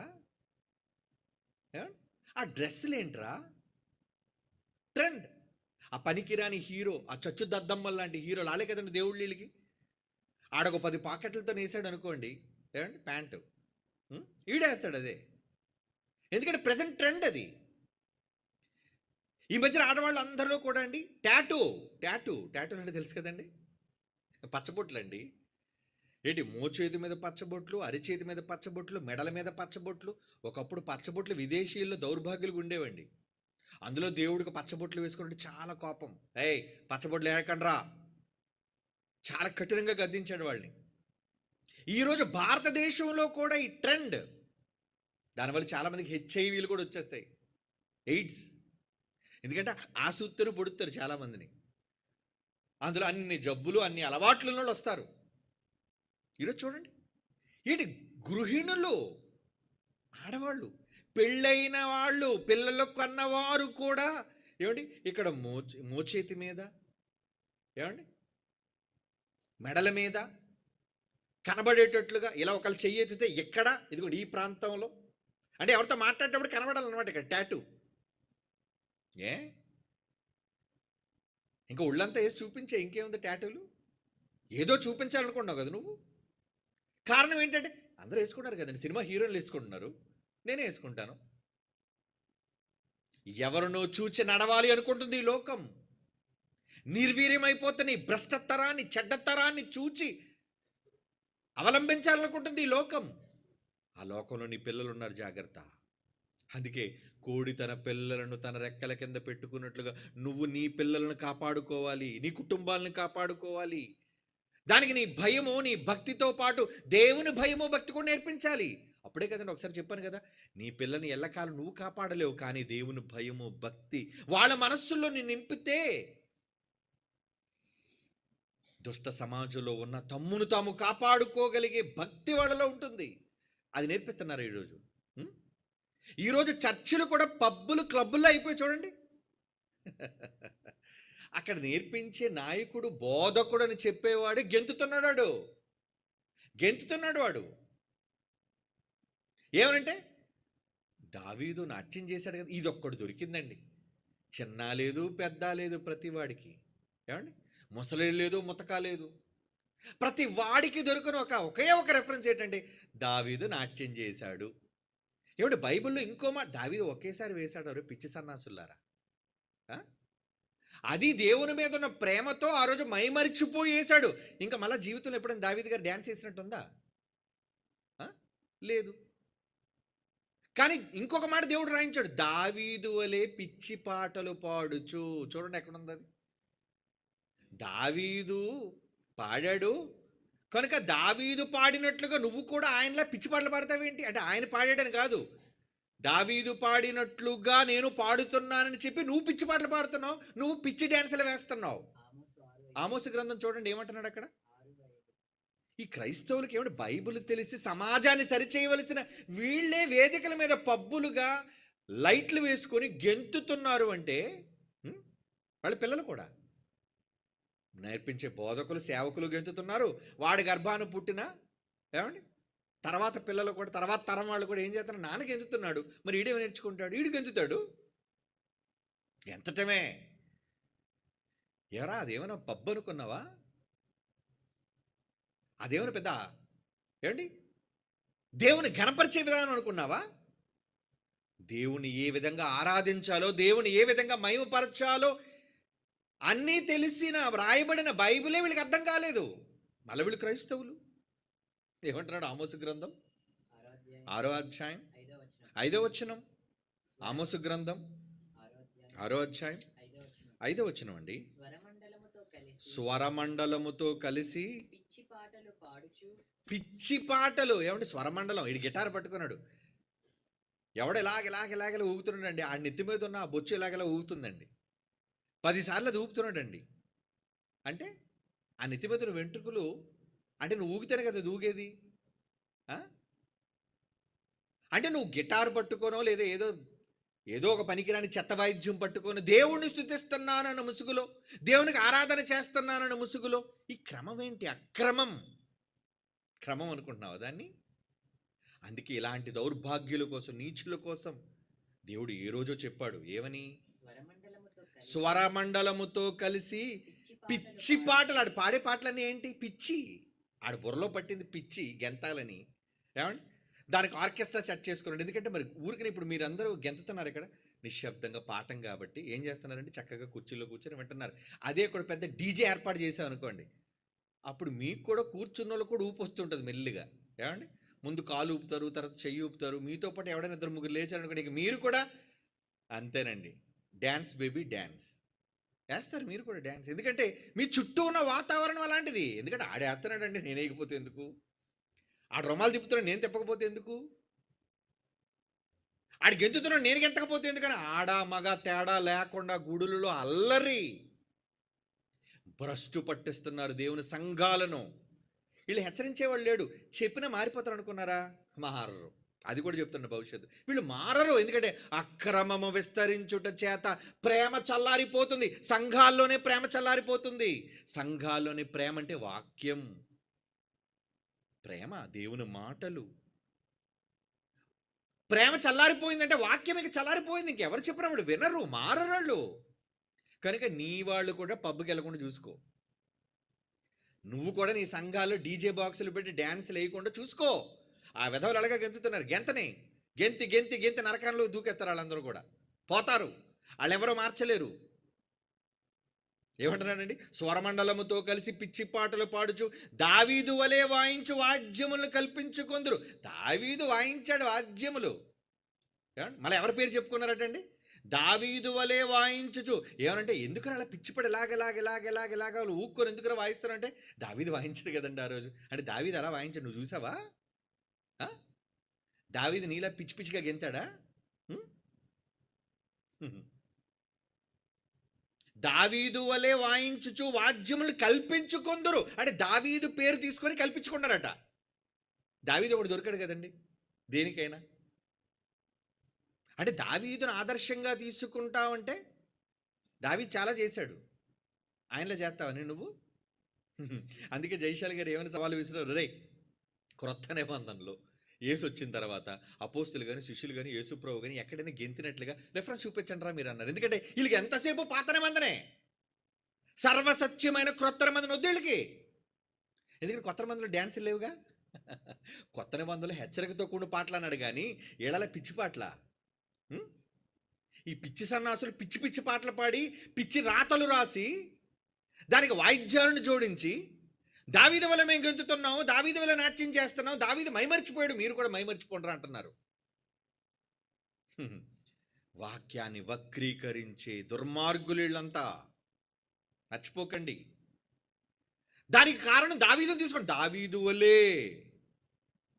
ఆ డ్రెస్సులు ఏంట్రా, ట్రెండ్. ఆ పనికిరాని హీరో, ఆ చచ్చు దద్దమ్మల్ లాంటి హీరోలు ఆలే కదండి దేవుళ్ళ వీళ్ళకి. ఆడొక 10 పాకెట్లతో వేసాడు అనుకోండి, ఏమండి ప్యాంటు, ఈడేస్తాడు అదే. ఎందుకంటే ప్రజెంట్ ట్రెండ్ అది. ఈ మధ్యన ఆడవాళ్ళు అందరిలో కూడా అండి టాటూలు అంటే తెలుసు కదండి, పచ్చబొట్లు అండి. ఏంటి, మోచేతి మీద పచ్చబొట్లు, అరిచేతి మీద పచ్చబొట్లు, మెడల మీద పచ్చబొట్లు. ఒకప్పుడు పచ్చబొట్లు విదేశీయుల్లో దౌర్భాగ్యులుగా ఉండేవండి. అందులో దేవుడికి పచ్చబొట్లు వేసుకుంటే చాలా కోపం. ఏయ్ పచ్చబొట్లు వేయకండ్రా, చాలా కఠినంగా గద్దించాడు వాళ్ళని. ఈరోజు భారతదేశంలో కూడా ఈ ట్రెండ్, దానివల్ల చాలామందికి హెచ్ఐవీలు కూడా వచ్చేస్తాయి, ఎయిడ్స్. ఎందుకంటే ఆసూత్తును పొడుస్తారు చాలామందిని. అందులో అన్ని జబ్బులు, అన్ని అలవాట్లలో వస్తారు. ఈరోజు చూడండి, ఏంటి గృహిణులు, ఆడవాళ్ళు, పెళ్ళైన వాళ్ళు, పిల్లలు కన్నవారు కూడా ఏమండి ఇక్కడ మోచేతి మీద, ఏమండి మెడల మీద కనబడేటట్లుగా ఇలా ఒకళ్ళు చెయ్యెత్తితే ఎక్కడ, ఇదిగోండి ఈ ప్రాంతంలో, అంటే ఎవరితో మాట్లాడేటప్పుడు కనబడాలన్నమాట ఇక్కడ టాటూ. ఇంకా ఒళ్ళంతా వేసి చూపించే, ఇంకేముంది టాటూలు? ఏదో చూపించాలనుకున్నావు కదా నువ్వు. కారణం ఏంటంటే అందరూ వేసుకుంటారు కదండి, సినిమా హీరోలు వేసుకుంటున్నారు, నేనే వేసుకుంటాను. ఎవరినో చూచి నడవాలి అనుకుంటుంది ఈ లోకం. నిర్వీర్యమైపోతున్న ఈ భ్రష్టతరాన్ని, చెడ్డతరాన్ని చూచి అవలంబించాలనుకుంటుంది ఈ లోకం. ఆ లోకంలో నీ పిల్లలు ఉన్నారు, జాగ్రత్త. అందుకే కోడి తన పిల్లలను తన రెక్కల కింద పెట్టుకున్నట్లుగా నువ్వు నీ పిల్లలను కాపాడుకోవాలి, నీ కుటుంబాలను కాపాడుకోవాలి. దానికి నీ భయము, నీ భక్తితో పాటు దేవుని భయము, భక్తి కూడా నేర్పించాలి. అప్పుడే కదండి, ఒకసారి చెప్పాను కదా, నీ పిల్లని ఎల్లకాలం నువ్వు కాపాడలేవు, కానీ దేవుని భయము, భక్తి వాళ్ళ మనస్సుల్లో నీ నింపితే దుష్ట సమాజంలో ఉన్న తమ్మును తాము కాపాడుకోగలిగే భక్తి వాళ్ళలో ఉంటుంది. అది నేర్పిస్తున్నారు ఈరోజు. ఈరోజు చర్చిలు కూడా పబ్బులు క్లబ్బుల్లో అయిపోయి చూడండి. అక్కడ నేర్పించే నాయకుడు, బోధకుడు అని చెప్పేవాడు గెంతుతున్నాడు. వాడు ఏమనంటే దావీదు నాట్యం చేశాడు కదా, ఇదొక్కడు దొరికిందండి. చిన్న లేదు పెద్ద లేదు, ప్రతి వాడికి ఏమండి, ముసలి లేదు ముతక లేదు, ప్రతి వాడికి దొరికిన ఒకే ఒక రెఫరెన్స్ ఏంటంటే దావీదు నాట్యం చేశాడు. ఏమంటే బైబిల్లో ఇంకో మాట, దావీదు ఒకేసారి వేశాడు. అరే పిచ్చి సన్నాసులారా, అది దేవుని మీద ఉన్న ప్రేమతో ఆ రోజు మైమరిచిపోయి వేశాడు. ఇంకా మళ్ళీ జీవితంలో ఎప్పుడైనా దావీదు గారు డ్యాన్స్ వేసినట్టుందా? లేదు. కానీ ఇంకొక మాట దేవుడు రాయించాడు, దావీదు వలె పిచ్చి పాటలు పాడుచు. చూడండి ఎక్కడుంది అది. దావీదు పాడాడు కనుక దావీదు పాడినట్లుగా నువ్వు కూడా ఆయనలా పిచ్చి పాటలు పాడతావేంటి అంటే, ఆయన పాడాడని కాదు, దావీదు పాడినట్లుగా నేను పాడుతున్నానని చెప్పి నువ్వు పిచ్చి పాటలు పాడుతున్నావు, నువ్వు పిచ్చి డ్యాన్సులు వేస్తున్నావు. ఆమోసు గ్రంథం చూడండి ఏమంటున్నాడు అక్కడ. ఈ క్రైస్తవులకి ఏమిటి బైబిల్ తెలిసి సమాజాన్ని సరిచేయవలసిన వీళ్ళే వేదికల మీద పబ్బులుగా లైట్లు వేసుకొని గెంతుతున్నారు అంటే, వాళ్ళ పిల్లలు కూడా నేర్పించే బోధకులు, సేవకులు గెంతుతున్నారు. వాడి గర్భాన్ని పుట్టిన ఏమండి తర్వాత పిల్లలు కూడా, తర్వాత తరం వాళ్ళు కూడా ఏం చేస్తున్నారు, నాన్న గెంతుతున్నాడు, మరి ఈడేమి నేర్చుకుంటాడు, ఈడు గెంతుతాడు. ఎంతటమే ఎవరా, అదేమైనా పబ్బు అనుకున్నావా? అదేమైనా పెద్ద ఏమండి దేవుని ఘనపరిచే విధానం అనుకున్నావా? దేవుని ఏ విధంగా ఆరాధించాలో, దేవుని ఏ విధంగా మహిమపరచాలో అన్నీ తెలిసిన వ్రాయబడిన బైబిలే వీళ్ళకి అర్థం కాలేదు. మళ్ళీ వీళ్ళు క్రైస్తవులు ఏమంటున్నాడు ఆమోసు గ్రంథం 6వ అధ్యాయం 5వ వచనం. ఆమోసు గ్రంథం 6వ అధ్యాయం 5వ వచనం అండి. స్వరమండలముతో కలిసి పిచ్చి పాటలు ఏమంటే స్వరమండలం, ఈడు గిటార్ పట్టుకున్నాడు, ఎవడు ఇలాగ ఊగుతున్నాడండి, ఆ నెత్తి మీద ఉన్న ఆ బొచ్చు ఇలాగలా ఊగుతుందండి, 10 సార్లు అది ఊపుతున్నాడండి. అంటే ఆ నెత్తి మీద ఉన్న వెంట్రుకలు అంటే నువ్వు ఊగితేనే కదా అది ఊగేది. అంటే నువ్వు గిటార్ పట్టుకోనో లేదా ఏదో ఒక పనికిరాని చెత్త వాయిద్యం పట్టుకొని దేవుణ్ణి స్తుతిస్తున్నానన్న ముసుగులో, దేవునికి ఆరాధన చేస్తున్నానన్న ముసుగులో, ఈ క్రమం ఏంటి? అక్రమం. క్రమం అనుకుంటున్నావు దాన్ని. అందుకే ఇలాంటి దౌర్భాగ్యుల కోసం, నీచుల కోసం దేవుడు ఏ రోజో చెప్పాడు, ఏమని? స్వరమండలముతో కలిసి పిచ్చి పాటలు. ఆడు పాడే పాటలన్నీ ఏంటి? పిచ్చి. ఆడు బుర్రలో పట్టింది పిచ్చి, గెంతాలని. ఏమండి దానికి ఆర్కెస్ట్రా సెట్ చేసుకున్నాడు. ఎందుకంటే మరి ఊరికి ఇప్పుడు మీరందరూ గెంతుతున్నారు ఇక్కడ నిశ్శబ్దంగా పాఠం కాబట్టి ఏం చేస్తున్నారంటే చక్కగా కుర్చీలో కూర్చొని వింటున్నారు. అదే కూడా పెద్ద డీజే ఏర్పాటు చేసాం అనుకోండి, అప్పుడు మీకు కూడా కూర్చున్న వాళ్ళు కూడా ఊపి వస్తుంటుంది మెల్లిగా. ఏమండి ముందు కాలు ఊపుతారు, తర్వాత చెయ్యి ఊపుతారు, మీతో పాటు ఎవడైనా 2-3 లేచారనుకోండి, ఇక మీరు కూడా అంతేనండి, డ్యాన్స్ బేబీ డ్యాన్స్ వేస్తారు మీరు కూడా డ్యాన్స్. ఎందుకంటే మీ చుట్టూ ఉన్న వాతావరణం అలాంటిది. ఎందుకంటే ఆడేస్తున్నాడండి, నేను వేయకపోతే ఎందుకు, ఆడు రుమాలు తిప్పుతున్నాడు నేను తిప్పకపోతే ఎందుకు, ఆడు గెంతుతున్నాడు నేను గెంతకపోతే ఎందుకని, ఆడ మగ తేడా లేకుండా గుడులలో అల్లరి భ్రష్టు పట్టిస్తున్నారు దేవుని సంఘాలను. వీళ్ళు హెచ్చరించేవాళ్ళు లేడు, చెప్పినా మారిపోతారు అనుకున్నారా? మారరు. అది కూడా చెప్తున్న భవిష్యత్తు వీళ్ళు మారరు. ఎందుకంటే అక్రమము విస్తరించుట చేత ప్రేమ చల్లారిపోతుంది. సంఘాల్లోనే ప్రేమ చల్లారిపోతుంది. సంఘాల్లోనే ప్రేమ అంటే వాక్యం, ప్రేమ దేవుని మాటలు. ప్రేమ చల్లారిపోయిందంటే వాక్యం ఇక చల్లారిపోయింది. ఇంకెవరు చెప్పినా వాళ్ళు వినరు, మారరాళ్ళు. కనుక నీ వాళ్ళు కూడా పబ్కి వెళ్ళకుండా చూసుకో. నువ్వు కూడా నీ సంఘాల్లో డీజే బాక్సులు పెట్టి డ్యాన్సులు వేయకుండా చూసుకో. ఆ విధవలు అలాగే గెంతుతున్నారు, గెంతి నరకంలో దూకెత్తారు. వాళ్ళందరూ కూడా పోతారు, వాళ్ళెవరో మార్చలేరు. ఏమంటున్నాడండి? స్వరమండలముతో కలిసి పిచ్చి పాటలు పాడుచు దావీదు వలె వాయించు వాద్యములను కల్పించుకొందురు. దావీదు వాయించాడు వాద్యములు. మళ్ళీ ఎవరి పేరు చెప్పుకున్నారటండి? దావీదు వలె వాయించుచు. ఏమనంటే ఎందుకని అలా పిచ్చిపడి ఇలాగ ఊక్కొని ఎందుకని వాయిస్తారంటే దావీదు వాయించాడు కదండి ఆ రోజు. అంటే దావీదు అలా వాయించాడు, నువ్వు చూసావా? దావీదు నీలా పిచ్చిగా గెంతాడా? దావీదు వలె వాయించుచు వాద్యములు కల్పించుకొందురు. అంటే దావీదు పేరు తీసుకొని కల్పించుకున్నారట. దావీదు ఒకటి దొరికాడు కదండి దేనికైనా. అంటే దావీదును ఆదర్శంగా తీసుకుంటావంటే దావీదు చాలా చేశాడు, ఆయనలో చేస్తావని నువ్వు? అందుకే జైశాల్ గారు ఏమైనా సవాలు విసిరారు, రే క్రొత్త నిబంధనలో యేసు వచ్చిన తర్వాత అపోస్తులు కానీ శిష్యులు కానీ యేసుప్రభు కానీ ఎక్కడైనా గెంతినట్లుగా రెఫరెన్స్ చూపించండి రా మీరు అన్నారు. ఎందుకంటే వీళ్ళకి ఎంతసేపు పాత నిబంధనే, సర్వసత్యమైన క్రొత్త నిబంధన వద్దు వీళ్ళకి. ఎందుకంటే కొత్త నిబంధనలు డ్యాన్సులు లేవుగా. కొత్త నిబంధనలు హెచ్చరికతో కూడిన పాటలు అన్నాడు కానీ ఏడాల పిచ్చి పాటల. ఈ పిచ్చి సన్నాసులు పిచ్చి పిచ్చి పాటలు పాడి పిచ్చి రాతలు రాసి దానికి వాయిద్యాలను జోడించి దావీదు వల్ల మేము గెంతుతున్నాము, దావీదు వల్ల నాట్యం చేస్తున్నాం, దావీదు మైమరిచిపోయాడు, మీరు కూడా మైమరిచిపోండ్రా అంటున్నారు. వాక్యాన్ని వక్రీకరించే దుర్మార్గులంతా మర్చిపోకండి. దానికి కారణం దావీదుని తీసుకోండి, దావీదు వలే.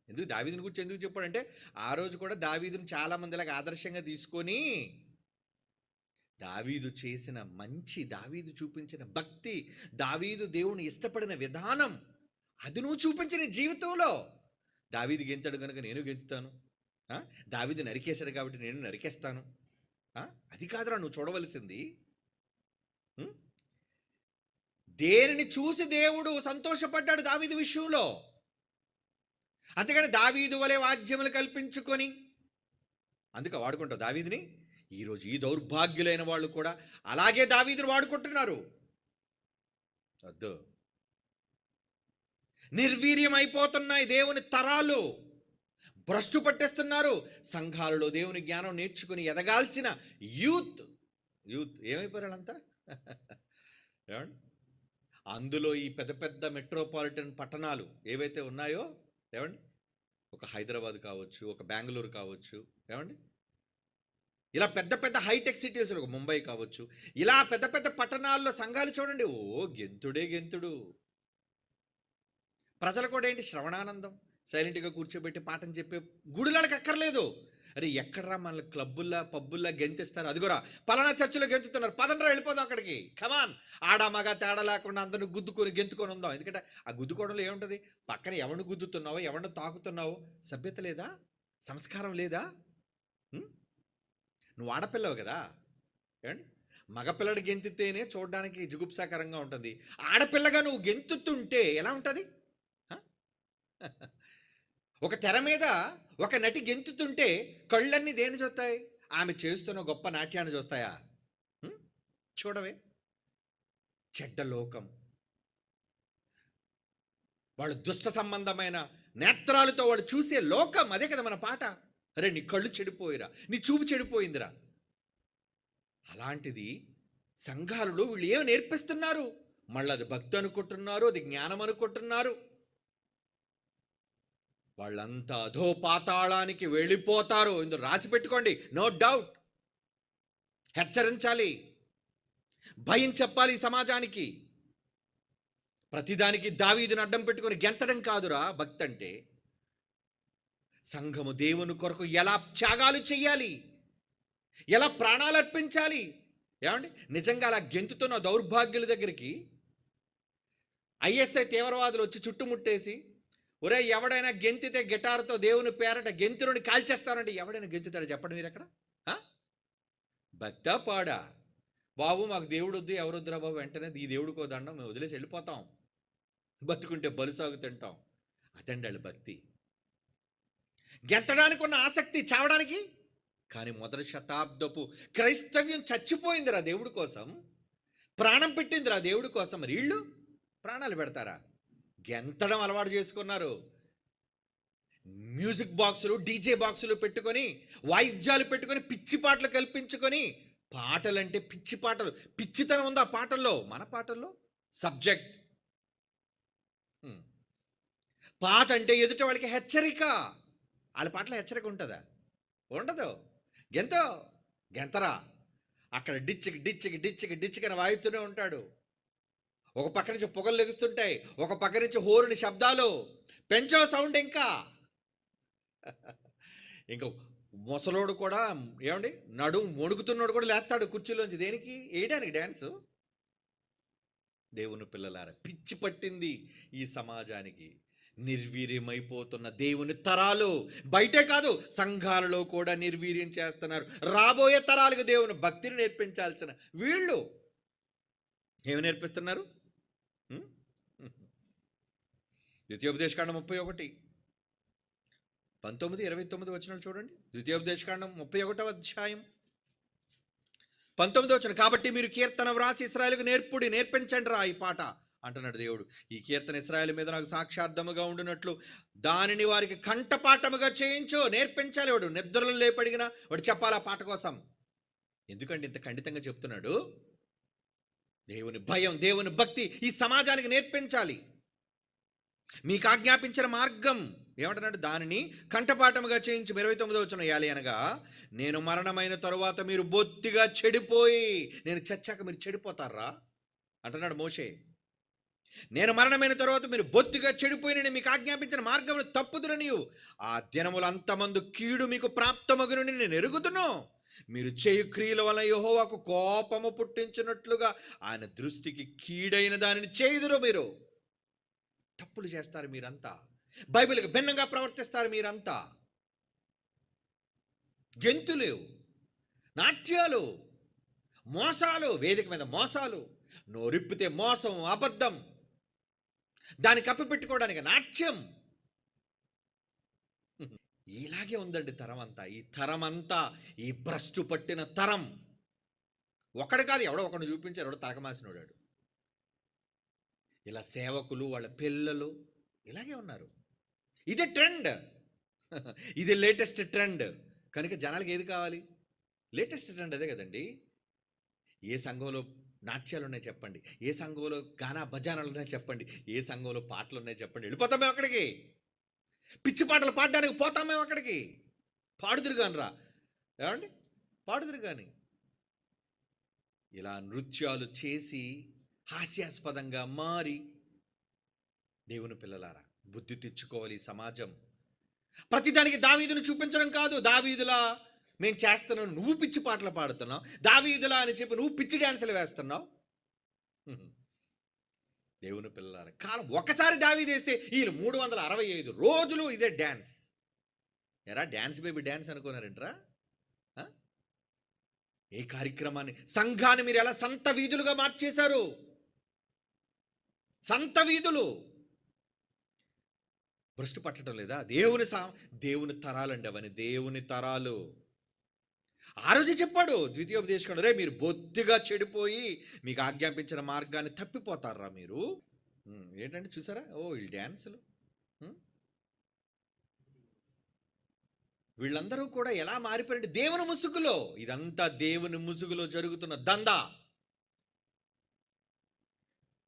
ఎందుకు దావీదుని గురించి ఎందుకు చెప్పాడంటే ఆ రోజు కూడా దావీదుని చాలా మందిలాగా ఆదర్శంగా తీసుకొని దావీదు చేసిన మంచి, దావీదు చూపించిన భక్తి, దావీదు దేవుని ఇష్టపడిన విధానం అది నువ్వు చూపించిన జీవితంలో. దావీదు గెంతాడు కనుక నేను గెంతుతాను, దావీదు నరికేశాడు కాబట్టి నేను నరికేస్తాను, అది కాదురా నువ్వు చూడవలసింది. దేనిని చూసి దేవుడు సంతోషపడ్డాడు దావీదు విషయంలో. అంతేగాని దావీదు వలె వాద్యములు కల్పించుకొని అందుకే వాడుకుంటావు దావీదుని. ఈరోజు ఈ దౌర్భాగ్యులైన వాళ్ళు కూడా అలాగే దావీదుని వాడుకుంటున్నారు. వద్దు, నిర్వీర్యం అయిపోతున్నాయి దేవుని తరాలు, భ్రష్టు పట్టేస్తున్నారు. సంఘాలలో దేవుని జ్ఞానం నేర్చుకుని ఎదగాల్సిన యూత్ ఏమైపోయారు వాళ్ళంతా? ఏమండి, అందులో ఈ పెద్ద పెద్ద మెట్రోపాలిటన్ పట్టణాలు ఏవైతే ఉన్నాయో, ఏమండి, ఒక హైదరాబాద్ కావచ్చు, ఒక బెంగళూరు కావచ్చు, ఏమండి, ఇలా పెద్ద పెద్ద హైటెక్ సిటీస్, ఒక ముంబై కావచ్చు, ఇలా పెద్ద పెద్ద పట్టణాల్లో సంఘాలు చూడండి, ఓ గెంతుడే గెంతుడు. ప్రజలు కూడా ఏంటి, శ్రవణానందం, సైలెంట్గా కూర్చోబెట్టి పాఠం చెప్పే గుడిలాళ్ళకి అక్కర్లేదు. అరే ఎక్కడరా మన క్లబ్బుల్లా పబ్బుల్లా గెంతిస్తారు, అదిగోరా పలానా చర్చిలో గెంతుతున్నారు, పదండ్రా వెళ్ళిపోదాం అక్కడికి, కమాన్, ఆడ మగ తేడా లేకుండా అందరిని గుద్దుకొని గెంతుకొని ఉందాం. ఎందుకంటే ఆ గుద్దుకోవడంలో ఏముంటుంది, పక్కన ఎవరిని గుద్దుతున్నావో ఎవరిని తాకుతున్నావో సభ్యత లేదా, సంస్కారం లేదా? నువ్వు ఆడపిల్లవు కదా, ఏమండి, మగపిల్లడు గెంతితేనే చూడడానికి జుగుప్సాకరంగా ఉంటుంది, ఆడపిల్లగా నువ్వు గెంతుతుంటే ఎలా ఉంటుంది? ఒక తెర మీద ఒక నటి గెంతుతుంటే కళ్ళన్నీ దేని చూస్తాయి? ఆమె చేస్తున్న గొప్ప నాట్యాన్ని చూస్తాయా? చూడవే. చెడ్డ లోకం, వాళ్ళు దుష్ట సంబంధమైన నేత్రాలతో వాళ్ళు చూసే లోకం, అదే కదా మన పాట. అరే నీ కళ్ళు చెడిపోయిరా, నీ చూపు చెడిపోయిందిరా. అలాంటిది సంఘాలలో వీళ్ళు ఏమి నేర్పిస్తున్నారు? మళ్ళీ అది భక్తి అనుకుంటున్నారు, అది జ్ఞానం అనుకుంటున్నారు. వాళ్ళంతా అధో పాతాళానికి వెళ్ళిపోతారు. ఇందులో రాసి పెట్టుకోండి, నో డౌట్. హెచ్చరించాలి, భయం చెప్పాలి ఈ సమాజానికి. ప్రతిదానికి దావీదుని అడ్డం పెట్టుకొని గెంతడం కాదురా భక్తి అంటే. సంఘము దేవుని కొరకు ఎలా త్యాగాలు చెయ్యాలి, ఎలా ప్రాణాలు అర్పించాలి. ఏమండి, నిజంగా అలా గెంతుతున్న దౌర్భాగ్యుల దగ్గరికి ఐఎస్ఐ తీవ్రవాదులు వచ్చి చుట్టుముట్టేసి, ఒరే ఎవడైనా గెంతితే గిటార్తో దేవుని పేరట గెంతుని కాల్చేస్తానంటే ఎవడైనా గెంతుతాడు చెప్పండి మీరు ఎక్కడ? భక్తా పాడా? బాబు మాకు దేవుడు వద్దు, ఎవరు వద్దురా బాబు, వెంటనే ఈ దేవుడికో దండం, మేము వదిలేసి వెళ్ళిపోతాం, బతుకుంటే బలుసాగు తింటాం. అదండి వాళ్ళ భక్తి. గెంతడానికి ఉన్న ఆసక్తి చావడానికి. కానీ మొదటి శతాబ్దపు క్రైస్తవ్యం చచ్చిపోయిందిరా దేవుడి కోసం, ప్రాణం పెట్టిందిరా దేవుడి కోసం. మరి వీళ్ళు ప్రాణాలు పెడతారా? గెంతడం అలవాటు చేసుకున్నారు. మ్యూజిక్ బాక్సులు, డీజే బాక్సులు పెట్టుకొని, వాయిద్యాలు పెట్టుకొని, పిచ్చి పాటలు కల్పించుకొని, పాటలంటే పిచ్చి పాటలు, పిచ్చితనం ఉందా పాటల్లో? మన పాటల్లో సబ్జెక్ట్. పాట అంటే ఎదుట వాళ్ళకి హెచ్చరిక. వాళ్ళ పాటలో హెచ్చరిక ఉంటుందా? ఉండదు. గెంతరా, అక్కడ డిచ్చికి డిచ్చికి డిచ్చికి డిచ్చికని వాయిస్తూనే ఉంటాడు. ఒక పక్క నుంచి పొగలు లెగుస్తుంటాయి, ఒక పక్క నుంచి హోరుని శబ్దాలు, పెంచో సౌండ్. ఇంకా ముసలోడు కూడా ఏమండి, నడుము వణుకుతున్నాడు కూడా లేస్తాడు కుర్చీలోంచి. దేనికి? వేయడానికి డ్యాన్సు. దేవుని పిల్లలారా, పిచ్చి పట్టింది ఈ సమాజానికి. నిర్వీర్యమైపోతున్న దేవుని తరాలు బయటే కాదు, సంఘాలలో కూడా నిర్వీర్యం చేస్తున్నారు. రాబోయే తరాలకు దేవుని భక్తిని నేర్పించాల్సిన వీళ్ళు ఏమి నేర్పిస్తున్నారు? ద్వితీయోపదేశకాండం 31, 19, 29 వచనాలు చూడండి. ద్వితీయోపదేశకాండం 31వ అధ్యాయం 19వ వచనం. కాబట్టి మీరు కీర్తన వ్రాసి ఇశ్రాయేలుకు నేర్పించండి రా ఈ పాట అంటున్నాడు దేవుడు. ఈ కీర్తన ఇశ్రాయేలు మీద నాకు సాక్షార్థముగా ఉండినట్లు దానిని వారికి కంఠపాఠముగా చేయించు. నేర్పించాలి. వాడు నిద్రలు లేపడిగినా వాడు చెప్పాలి ఆ పాట కోసం. ఎందుకంటే ఇంత ఖండితంగా చెప్తున్నాడు? దేవుని భయం, దేవుని భక్తి ఈ సమాజానికి నేర్పించాలి. మీకు ఆజ్ఞాపించిన మార్గం ఏమంటున్నాడు? దానిని కంఠపాఠముగా చేయించి 29వ వచనం. యాలి అనగా నేను మరణమైన తరువాత మీరు బొత్తిగా చెడిపోయి, నేను చచ్చాక మీరు చెడిపోతారా అంటున్నాడు మోషే. నేను మరణమైన తర్వాత మీరు బొత్తిగా చెడిపోయి నేను మీకు ఆజ్ఞాపించిన మార్గమును తప్పుదురనియు ఆ దినములు అంతమందు కీడు మీకు ప్రాప్తమగునని నేను ఎరుగుదును. మీరు చేయు క్రియల వలన యెహోవాకు కోపము పుట్టించినట్లుగా ఆయన దృష్టికి కీడైన దానిని చేయుదురు. మీరు తప్పులు చేస్తారు, మీరంతా బైబిల్కి భిన్నంగా ప్రవర్తిస్తారు, మీరంతా గెంతులు, నాట్యాలు, మోసాలు, వేదిక మీద మోసాలు, నోరిప్పితే మోసం, అబద్ధం, దాన్ని కప్పిపెట్టుకోవడానికి నాట్యం. ఇలాగే ఉందండి తరం అంతా. ఈ తరం అంతా ఈ భ్రష్టు పట్టిన తరం. ఒకడు కాదు, ఎవడో ఒకడు చూపించారు, ఎవడో తలకమాసినోడాడు. ఇలా సేవకులు, వాళ్ళ పిల్లలు ఇలాగే ఉన్నారు. ఇదే ట్రెండ్, ఇది లేటెస్ట్ ట్రెండ్. కనుక జనాలకి ఏది కావాలి? లేటెస్ట్ ట్రెండ్ అదే కదండి. ఏ సంఘంలో నాట్యాలు ఉన్నాయి చెప్పండి, ఏ సంఘంలో గానా భజానాలు ఉన్నాయి చెప్పండి, ఏ సంఘంలో పాటలు ఉన్నాయి చెప్పండి, వెళ్ళిపోతాం మేము అక్కడికి. పిచ్చి పాటలు పాడడానికి పోతాం మేము అక్కడికి. పాడుదురు కాని రా, ఏమండి, పాడుదురు కానీ. ఇలా నృత్యాలు చేసి హాస్యాస్పదంగా మారి, దేవుని పిల్లలారా బుద్ధి తెచ్చుకోవాలి. ఈ సమాజం ప్రతిదానికి దావీదును చూపించడం కాదు. దావీదులా మేము చేస్తున్నావు, నువ్వు పిచ్చి పాటలు పాడుతున్నావు, దావీదులా అని చెప్పి నువ్వు పిచ్చి డ్యాన్సులు వేస్తున్నావు. దేవుని పిల్లలారా, కాలం ఒకసారి దావీదు వేస్తే వీళ్ళు 365 రోజులు ఇదే డ్యాన్స్. ఎరా డ్యాన్స్ బేబీ డ్యాన్స్ అనుకున్నారంటరా? ఏ కార్యక్రమాన్ని, సంఘాన్ని మీరు ఎలా సంత వీధులుగా మార్చేశారు? సంత వీధులు. భ్రష్టు పట్టడం లేదా? దేవుని తరాలండి అవన్నీ, దేవుని తరాలు. ఆ రోజు చెప్పాడు ద్వితీయోపదేశకాండం, రే మీరు బొత్తిగా చెడిపోయి మీకు ఆజ్ఞాపించిన మార్గాన్ని తప్పిపోతారా మీరు. ఏంటంటే చూసారా, వీళ్ళు డ్యాన్సులు. వీళ్ళందరూ కూడా ఎలా మారిపోయారంటే దేవుని ముసుగులో. ఇదంతా దేవుని ముసుగులో జరుగుతున్న దందా.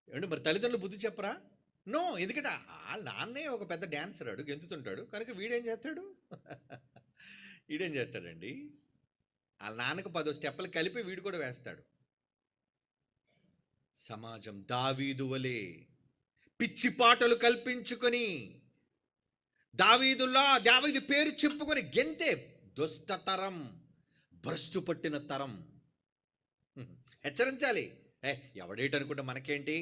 ఏమంటే మరి తల్లిదండ్రులు బుద్ధి చెప్పరా? నో. ఎందుకంటే వాళ్ళ నాన్నే ఒక పెద్ద డాన్సర్, అడు గెంతుతుంటాడు. కనుక వీడేం చేస్తాడు? వీడేం చేస్తాడండి? వాళ్ళ నాన్నకు 10 స్టెప్పులు కలిపి వీడు కూడా వేస్తాడు. సమాజం దావీదు వలె పిచ్చి పాటలు కల్పించుకొని, దావీదు పేరు చెప్పుకొని గెంతే దుష్టతరం, భ్రష్టు పట్టిన తరం. హెచ్చరించాలి. ఎవడేటనుకుంటే మనకేంటి?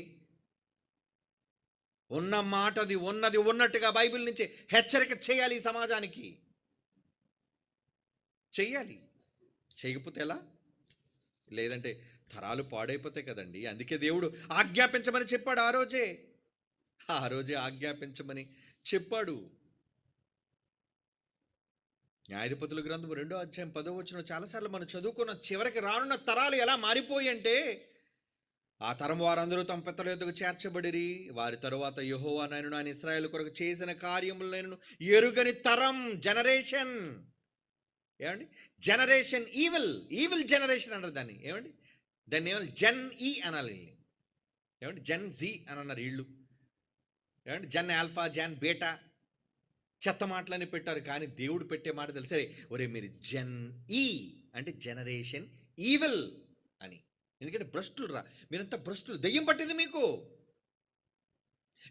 ఉన్న మాటది ఉన్నది ఉన్నట్టుగా బైబిల్ నుంచి హెచ్చరిక చేయాలి. ఈ సమాజానికి చెయ్యాలి. చేయకపోతే ఎలా? లేదంటే తరాలు పాడైపోతాయి కదండి. అందుకే దేవుడు ఆజ్ఞాపించమని చెప్పాడు. ఆ రోజే ఆజ్ఞాపించమని చెప్పాడు. న్యాయాధిపతుల గ్రంథం 2వ అధ్యాయం 10వ వచనం చాలాసార్లు మనం చదువుకున్న. చివరికి రానున్న తరాలు ఎలా మారిపోయి అంటే, ఆ తరం వారందరూ తమ పెద్దల యొద్దకు చేర్చబడిరి. వారి తరువాత యెహోవా నైనను ఆయన ఇశ్రాయేలు కొరకు చేసిన కార్యములైనను ఎరుగని తరం, జనరేషన్. ఏమండి? జనరేషన్ ఈవిల్ జనరేషన్ అన్నారు దాన్ని. ఏమండి? దాన్ని ఏమన్నా జెన్ ఈ అనాలి. ఏమండి? జెన్ జీ అని అన్నారు వీళ్ళు. ఏమండి? జెన్ ఆల్ఫా, జెన్ బీటా, చెత్త మాటలని పెట్టారు. కానీ దేవుడు పెట్టే మాట తెలుసే, ఒరే మీరు జెన్ ఈ అంటే జనరేషన్ ఈవిల్ అని. ఎందుకంటే భ్రష్టులు రా, మీరంతా భ్రష్టులు. దెయ్యం పట్టింది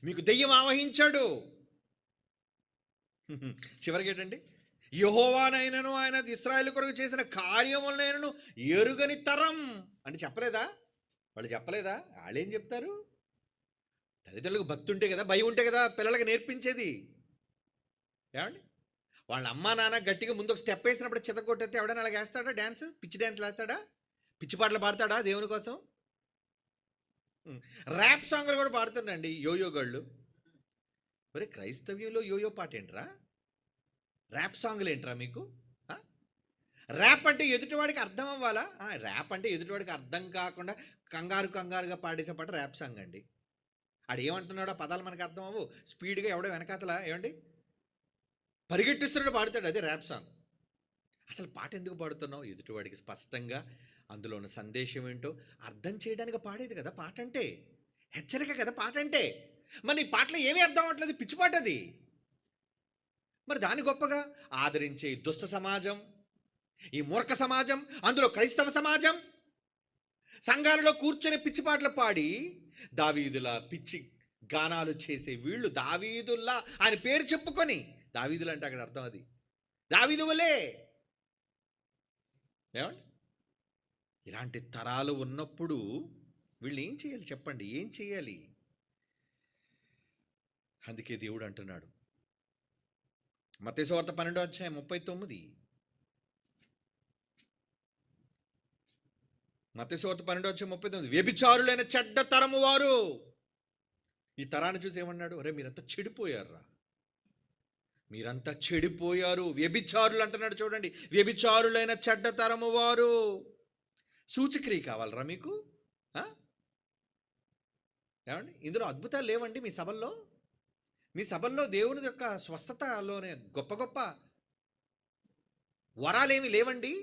మీకు దెయ్యం ఆవహించాడు. చివరికి ఏంటండి? యెహోవానైనను ఆయన ఇశ్రాయేలు కొరకు చేసిన కార్యములనైనను ఎరుగని తరం అంటే చెప్పలేదా? వాళ్ళు చెప్పలేదా? వాళ్ళేం చెప్తారు? తల్లిదండ్రులకు భక్తి ఉంటే కదా, భయం ఉంటే కదా పిల్లలకి నేర్పించేది. ఏమండి? వాళ్ళ అమ్మా నాన్న గట్టిగా ముందు ఒక స్టెప్ వేసినప్పుడు చితకొట్టేస్తే ఎవడైనా అలాగ వేస్తాడా డ్యాన్స్? పిచ్చి డ్యాన్స్లు వేస్తాడా? పిచ్చి పాటలు పాడతాడా దేవుని కోసం? ర్యాప్ సాంగ్లు కూడా పాడుతుండండి యోయో గళ్ళు. మరి క్రైస్తవ్యంలో యోయో పాట ఏంట్రా? ర్యాప్ సాంగ్లు ఏంట్రా మీకు? ర్యాప్ అంటే ఎదుటివాడికి అర్థం అవ్వాలా? ర్యాప్ అంటే ఎదుటివాడికి అర్థం కాకుండా కంగారుగా పాడేసే పాట ర్యాప్ సాంగ్ అండి. ఆడు ఏమంటున్నాడో ఆ పదాలు మనకు అర్థం అవ్వు. స్పీడ్గా ఎవడో వెనకాతల ఏమండి పరిగెట్టిస్తున్నాడు పాడుతాడు, అదే ర్యాప్ సాంగ్. అసలు పాట ఎందుకు పాడుతున్నావు? ఎదుటివాడికి స్పష్టంగా అందులో ఉన్న సందేశం ఏంటో అర్థం చేయడానికి పాడేది కదా పాట అంటే. హెచ్చరిక కదా పాట అంటే. మరి ఈ పాటలో ఏమీ అర్థం అవ్వట్లేదు, పిచ్చి పాట అది. మరి దాని గొప్పగా ఆదరించే ఈ దుష్ట సమాజం, ఈ మూర్ఖ సమాజం, అందులో క్రైస్తవ సమాజం సంఘాలలో కూర్చొని పిచ్చి పాటలు పాడి దావీదులా పిచ్చి గానాలు చేసే వీళ్ళు, దావీదుల్లా ఆయన పేరు చెప్పుకొని, దావీదులు అంటే అక్కడ అర్థం అది దావీదు వలే. ఏమండి? ఇలాంటి తరాలు ఉన్నప్పుడు వీళ్ళు ఏం చేయాలి చెప్పండి? ఏం చేయాలి? అందుకే దేవుడు అంటున్నాడు మత్తయి సువార్త 12:39. మత్తయి సువార్త 12:39, వ్యభిచారులైన చెడ్డ తరము వారు. ఈ తరాన్ని చూసి ఏమన్నాడు? అరే మీరంతా చెడిపోయారా, మీరంతా చెడిపోయారు, వ్యభిచారులు అంటున్నాడు. చూడండి, వ్యభిచారులైన చెడ్డ తరము వారు. సూచక్రియ కావాలరా మీకు? ఏమండి? ఇందులో అద్భుతాలు లేవండి మీ సభల్లో? మీ సభల్లో దేవుని యొక్క స్వస్థతలోనే గొప్ప గొప్ప వరాలేమి లేవండి?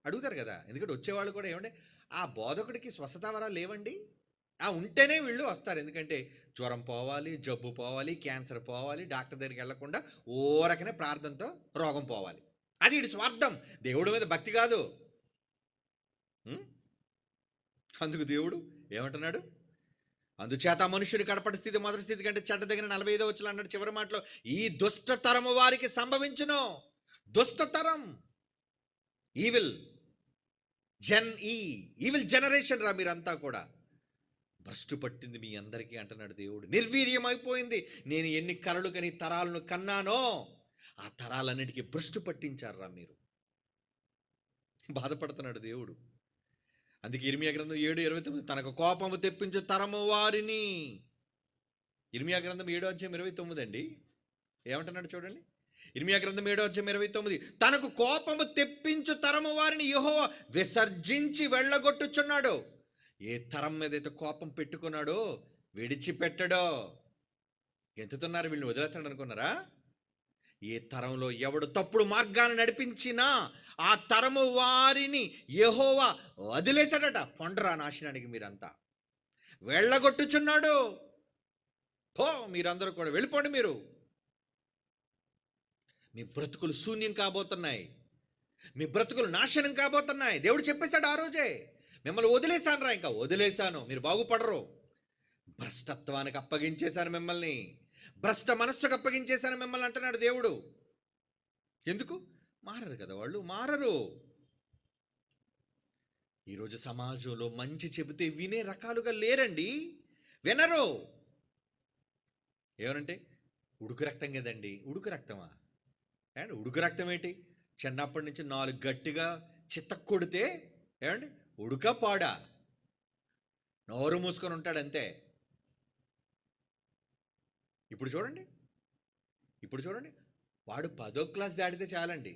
అడుగుతారు కదా. ఎందుకంటే వచ్చేవాళ్ళు కూడా ఏమండి ఆ బోధకుడికి స్వస్థత వరాలు లేవండి? ఉంటేనే వీళ్ళు వస్తారు. ఎందుకంటే జ్వరం పోవాలి, జబ్బు పోవాలి, క్యాన్సర్ పోవాలి, డాక్టర్ దగ్గరికి వెళ్లకుండా ఓరకనే ప్రార్థనతో రోగం పోవాలి. అది ఇటు స్వార్థం, దేవుడి మీద భక్తి కాదు. అందుకు దేవుడు ఏమంటున్నాడు? అందుచేత మనుషుని కడపటి స్థితి మొదటి స్థితి కంటే చెడ్డ దగ్గర 45వ వచనం అన్నాడు చివరి మాటలో, ఈ దుష్టతరము వారికి సంభవించును. దుష్టతరం, ఈవిల్ ఈవిల్ జనరేషన్ రా మీరంతా కూడా. భ్రష్టు పట్టింది మీ అందరికీ అంటున్నాడు దేవుడు. నిర్వీర్యం అయిపోయింది. నేను ఎన్ని కలలు కని తరాలను కన్నానో ఆ తరాలన్నిటికీ భ్రష్టు పట్టించారా మీరు. బాధపడుతున్నాడు దేవుడు. అందుకే ఇర్మియా గ్రంథం 7:29, తనకు కోపము తెప్పించు తరము వారిని. ఇర్మియా గ్రంథం 7:29 అండి. ఏమంటున్నాడు చూడండి. ఇర్మియా గ్రంథం 7:29, తనకు కోపము తెప్పించు తరము వారిని యెహోవా విసర్జించి వెళ్ళగొట్టుచున్నాడు. ఏ తరం మీద అయితే కోపం పెట్టుకున్నాడో విడిచిపెట్టడో. గెంతుతున్నారు వీళ్ళని వదిలేస్తాడు అనుకున్నారా? ఏ తరంలో ఎవడు తప్పుడు మార్గాన్ని నడిపించినా ఆ తరము వారిని యెహోవా వదిలేశాడట. పొండరా నాశనానికి మీరంతా, వెళ్ళగొట్టుచున్నాడు. పో మీరందరూ కూడా వెళ్ళిపోండి. మీరు మీ బ్రతుకులు శూన్యం కాబోతున్నాయి, మీ బ్రతుకులు నాశనం కాబోతున్నాయి. దేవుడు చెప్పేశాడు ఆ రోజే, మిమ్మల్ని వదిలేశాను రా, ఇంకా వదిలేశాను, మీరు బాగుపడరు. భ్రష్టత్వానికి అప్పగించేశాను మిమ్మల్ని, భ్రష్ట మనస్సుకు అప్పగించేశాను మిమ్మల్ని అంటున్నాడు దేవుడు. ఎందుకు? మారరు కదా వాళ్ళు, మారరు. ఈరోజు సమాజంలో మంచి చెబితే వినే రకాలుగా లేరండి, వినరు. ఏమనంటే ఉడుకు రక్తం కదండి. ఉడుకు రక్తమా? ఏమండి ఉడుకు రక్తం ఏంటి? చిన్నప్పటి నుంచి 4 గట్టిగా చిత్త కొడితే ఏమండి ఉడుక పాడా? నోరు మూసుకొని ఉంటాడు అంతే. ఇప్పుడు చూడండి, వాడు 10వ క్లాస్ దాటితే చాలండి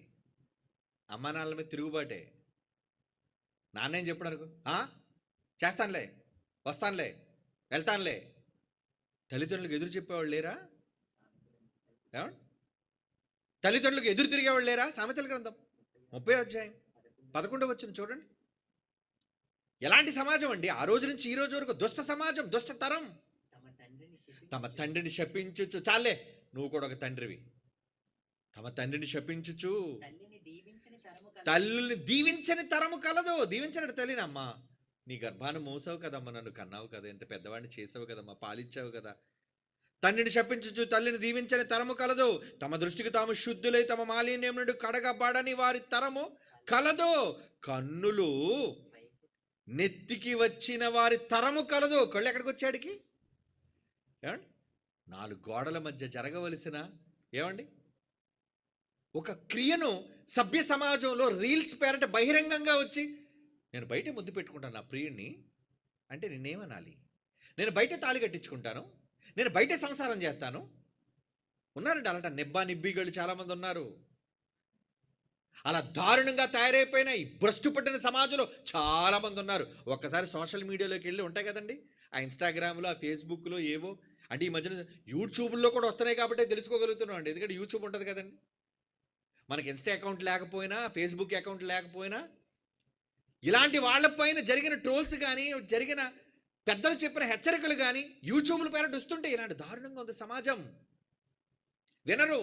అమ్మా నాన్నల మీద తిరుగుబాటే. నాన్నేం చెప్పడు అనుకో, చేస్తానులే, వస్తానులే, వెళ్తానులే. తల్లిదండ్రులకు ఎదురు చెప్పేవాళ్ళు లేరా? ఏమండి తల్లిదండ్రులకు ఎదురు తిరిగేవాళ్ళు లేరా? సామెతల గ్రంథం 30:11 వచ్చింది చూడండి. ఎలాంటి సమాజం అండి ఆ రోజు నుంచి ఈ రోజు వరకు? దుష్ట సమాజం, దుష్ట తరం. తమ తండ్రిని శపించుచు, చాలే నువ్వు కూడా ఒక తండ్రివి, తమ తండ్రిని శపించుచు, తల్లిని దీవించని తరము కలదు. దీవించని తల్లిని, అమ్మా నీ గర్భాన్ని మోసావు కదమ్మా, నన్ను కన్నావు కదా, ఎంత పెద్దవాడిని చేసావు కదమ్మా, పాలిచ్చావు కదా. తండ్రిని శపించుచు, తల్లిని దీవించని తరము కలదు. తమ దృష్టికి తాము శుద్ధులై తమ మాలిన్యం నుండి కడగబడని వారి తరము కలదు. కన్నులు నెత్తికి వచ్చిన వారి తరము కలదు. కళ్ళు ఎక్కడికి వచ్చాడికి? ఏమండి? 4 గోడల మధ్య జరగవలసిన ఏమండి ఒక క్రియను సభ్య సమాజంలో రీల్స్ పేరట బహిరంగంగా వచ్చి నేను బయట ముద్దు పెట్టుకుంటాను నా ప్రియుణ్ణి అంటే నేనేమనాలి? నేను బయట తాళి కట్టించుకుంటాను, నేను బయట సంసారం చేస్తాను. ఉన్నారండి అలాంటి నిబ్బా నిబ్బిగళ్ళు చాలామంది ఉన్నారు. అలా దారుణంగా తయారైపోయిన ఈ భ్రష్టు పట్టిన సమాజంలో చాలామంది ఉన్నారు. ఒక్కసారి సోషల్ మీడియాలోకి వెళ్ళి ఉంటాయి కదండి, ఆ ఇన్స్టాగ్రామ్లో, ఆ ఫేస్బుక్లో ఏవో, అంటే ఈ మధ్యన యూట్యూబ్లో కూడా వస్తున్నాయి కాబట్టి తెలుసుకోగలుగుతున్నాం అండి. ఎందుకంటే యూట్యూబ్ ఉంటుంది కదండి. మనకి ఇన్స్టా అకౌంట్ లేకపోయినా, ఫేస్బుక్ అకౌంట్ లేకపోయినా ఇలాంటి వాళ్ళపైన జరిగిన ట్రోల్స్ కానీ, జరిగిన పెద్దలు చెప్పిన హెచ్చరికలు కానీ యూట్యూబ్ల పేరట వస్తుంటే ఇలాంటి దారుణంగా ఉంది సమాజం. వినరు.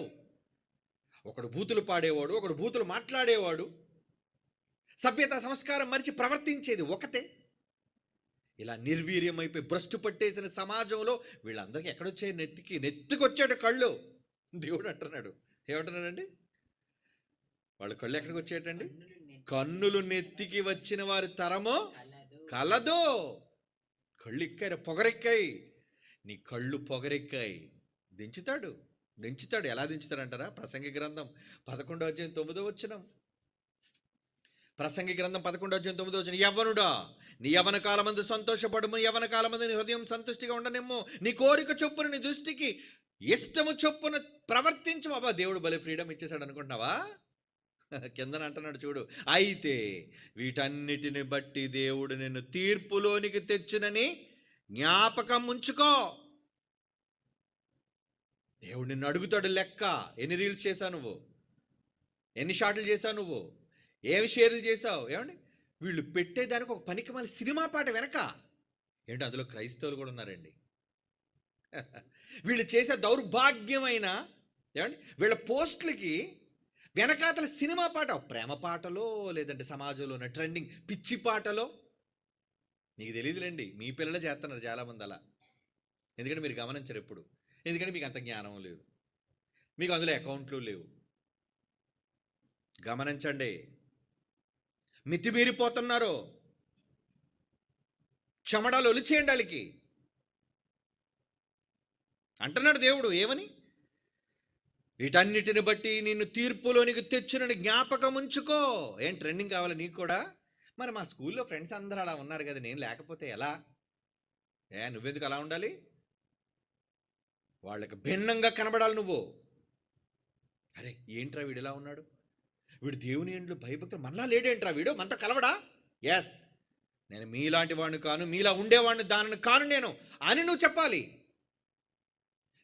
ఒకడు బూతులు పాడేవాడు, ఒకడు బూతులు మాట్లాడేవాడు, సభ్యత సంస్కారం మరిచి ప్రవర్తించేది ఒకతే. ఇలా నిర్వీర్యమైపోయి భ్రష్టు పట్టేసిన సమాజంలో వీళ్ళందరికీ ఎక్కడొచ్చే నెత్తికొచ్చాడు కళ్ళు. దేవుడు అంటున్నాడు, ఏమంటున్నాడండి? వాళ్ళ కళ్ళు ఎక్కడికి వచ్చేటండి? కన్నులు నెత్తికి వచ్చిన వారి తరమో కలదో. కళ్ళు ఎక్కారు, పొగరెక్కాయి. నీ కళ్ళు పొగరెక్కాయి. దించుతాడు. ఎలా దించుతాడంటారా? ప్రసంగి గ్రంథం 11:9. ప్రసంగి గ్రంథం 11:9. యవ్వనుడా, నీ యవ్వన కాలమందు సంతోషపడము, యవ్వన కాలమందు నీ హృదయం సంతుష్టిగా ఉండనేమో, నీ కోరిక చొప్పున నీ దృష్టికి ఇష్టము చొప్పున ప్రవర్తించము. అబ్బా, దేవుడు భలే ఫ్రీడమ్ ఇచ్చేసాడు అనుకుంటున్నావా? కిందన అంటున్నాడు చూడు, అయితే వీటన్నిటిని బట్టి దేవుడు నిన్ను తీర్పులోనికి తెచ్చునని జ్ఞాపకం ఉంచుకో. దేవుడు నిన్ను అడుగుతాడు లెక్క. ఎన్ని రీల్స్ చేశావు నువ్వు? ఎన్ని షార్ట్లు చేశావు నువ్వు? ఏమి షేర్లు చేశావు? ఏమండి, వీళ్ళు పెట్టేదానికి ఒక పనికి మళ్ళీ సినిమా పాట వెనక ఏంటి, అందులో క్రైస్తవులు కూడా ఉన్నారండి. వీళ్ళు చేసే దౌర్భాగ్యమైన ఏమండి వీళ్ళ పోస్టులకి వెనకాతల సినిమా పాట, ప్రేమ పాటలో, లేదంటే సమాజంలో ఉన్న ట్రెండింగ్ పిచ్చి పాటలో. నీకు తెలియదులేండి, మీ పిల్లలే చేస్తున్నారు చాలామంది అలా. ఎందుకంటే మీరు గమనించరు ఎప్పుడు. ఎందుకంటే మీకు అంత జ్ఞానం లేదు, మీకు అందులో అకౌంట్లు లేవు. గమనించండి, మితిమీరిపోతున్నారు. చెమడాలు ఒలిచేయండి వాళ్ళకి అంటున్నాడు దేవుడు. ఏమని? వీటన్నిటిని బట్టి నిన్ను తీర్పులోనికి తెచ్చునని జ్ఞాపకం ఉంచుకో. ఏం ట్రెండింగ్ కావాలి నీకు కూడా? మరి మా స్కూల్లో ఫ్రెండ్స్ అందరూ అలా ఉన్నారు కదా, నేను లేకపోతే ఎలా? నువ్వెందుకు అలా ఉండాలి? వాళ్ళకి భిన్నంగా కనబడాలి నువ్వు. అరే ఏంట్రా వీడు ఎలా ఉన్నాడు, వీడు దేవుని ఏండ్లు భయభక్తులు మనలా లేడేంట్రా, వీడు మనతో కలవడా? ఎస్, నేను మీలాంటి వాడిని కాను, మీలా ఉండేవాడిని దానిని కాను నేను అని నువ్వు చెప్పాలి.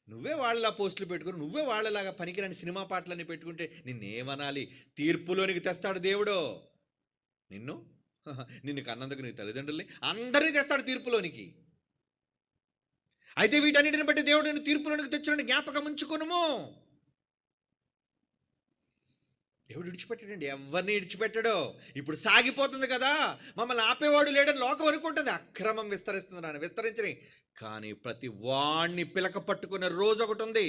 నువ్వే వాళ్ళలా పోస్టులు పెట్టుకుని, నువ్వే వాళ్ళలాగా పనికిరాని సినిమా పాటలన్నీ పెట్టుకుంటే నిన్నేమనాలి? తీర్పులోనికి తెస్తాడు దేవుడు నిన్ను కన్నందుకు నీ తల్లిదండ్రుల్ని అందరినీ తెస్తాడు తీర్పులోనికి. అయితే వీటన్నిటిని బట్టి దేవుడు నిన్ను తీర్పులోనికి తెచ్చిన జ్ఞాపకం ఉంచుకొనుము. దేవుడు విడిచిపెట్టాడండి, ఎవరిని విడిచిపెట్టాడో. ఇప్పుడు సాగిపోతుంది కదా, మమ్మల్ని ఆపేవాడు లేడని లోకం అనుకుంటుంది. అక్రమం విస్తరిస్తుంది నాన్న, విస్తరించని. కానీ ప్రతి వాణ్ణి పిలక పట్టుకున్న రోజు ఒకటి ఉంది.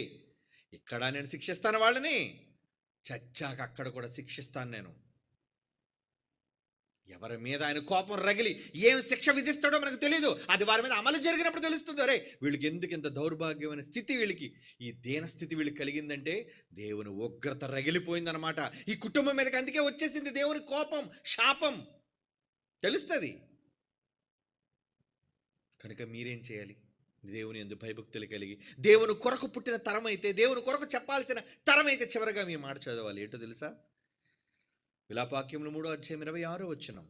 ఇక్కడ నేను శిక్షిస్తాను వాళ్ళని, చచ్చాక అక్కడ కూడా శిక్షిస్తాను నేను. ఎవరి మీద ఆయన కోపం రగిలి ఏం శిక్ష విధిస్తాడో మనకు తెలియదు. అది వారి మీద అమలు జరిగినప్పుడు తెలుస్తుంది. అరే వీళ్ళకి ఎందుకు ఇంత దౌర్భాగ్యమైన స్థితి, వీళ్ళకి ఈ దీనస్థితి వీళ్ళకి కలిగిందంటే దేవుని ఉగ్రత రగిలిపోయిందనమాట ఈ కుటుంబం మీదకి. అందుకే వచ్చేసింది దేవుని కోపం, శాపం తెలుస్తుంది. కనుక మీరేం చేయాలి? దేవుని యందు భయభక్తులు కలిగి, దేవుని కొరకు పుట్టిన తరం అయితే, దేవుని కొరకు చెప్పాల్సిన తరం అయితే చివరగా మీ మాట చదవాలి. ఏంటో తెలుసా? విలాపవాక్యములు 3:26.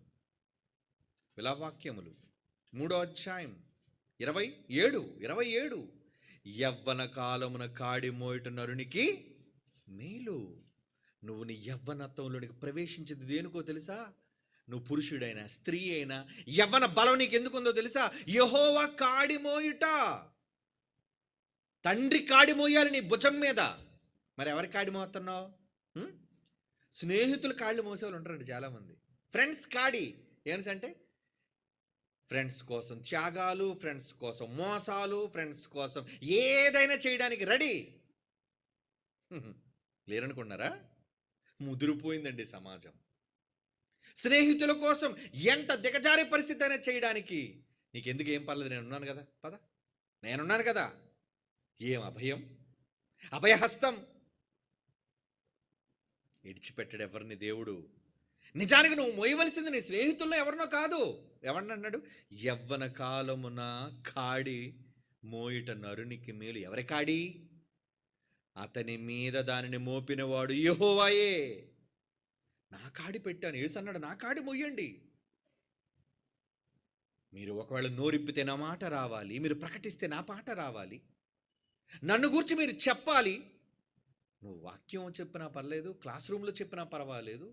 విలాపవాక్యములు 3:27. యవ్వన కాలమున కాడి మోయట నరునికి మేలు. నువ్వు నీ యవ్వనత్వంలోనికి ప్రవేశించింది దేనికో తెలుసా? నువ్వు పురుషుడైనా స్త్రీ అయినా యవ్వన బలం నీకు ఎందుకుందో తెలుసా? యెహోవా కాడి మోయుట. తండ్రి కాడి మోయాలి నీ భుజం మీద. మరి ఎవరి కాడి మోస్తున్నావు? స్నేహితులు కాళ్ళు మోసేవాళ్ళు ఉంటారండి చాలామంది. ఫ్రెండ్స్ కాడి ఏంటంటే ఫ్రెండ్స్ కోసం త్యాగాలు, ఫ్రెండ్స్ కోసం మోసాలు, ఫ్రెండ్స్ కోసం ఏదైనా చేయడానికి రెడీ. లేరనుకున్నారా? ముదిరిపోయిందండి సమాజం. స్నేహితుల కోసం ఎంత దిగజారే పరిస్థితి అయినా చేయడానికి. నీకెందుకు, ఏం పర్లేదు, నేనున్నాను కదా, పద, నేనున్నాను కదా, ఏం అభయం, అభయహస్తం. విడిచిపెట్టడు ఎవరిని దేవుడు. నిజానికి నువ్వు మోయవలసింది నీ స్నేహితుల్లో ఎవరినో కాదు. ఎవరిని అన్నాడు? యవ్వన కాలమున కాడి మోయుట నరునికి మేలు. ఎవరి కాడి? అతని మీద దానిని మోపినవాడు యెహోవాయే. నా కాడి పెట్టాను. యేసు అన్నాడు, నా కాడి మొయ్యండి. మీరు ఒకవేళ నోరిప్పితే నా మాట రావాలి, మీరు ప్రకటిస్తే నా పాట రావాలి, నన్ను గురించి మీరు చెప్పాలి. నువ్వు వాక్యం చెప్పినా పర్లేదు, క్లాస్ రూమ్లో చెప్పినా పర్వాలేదు,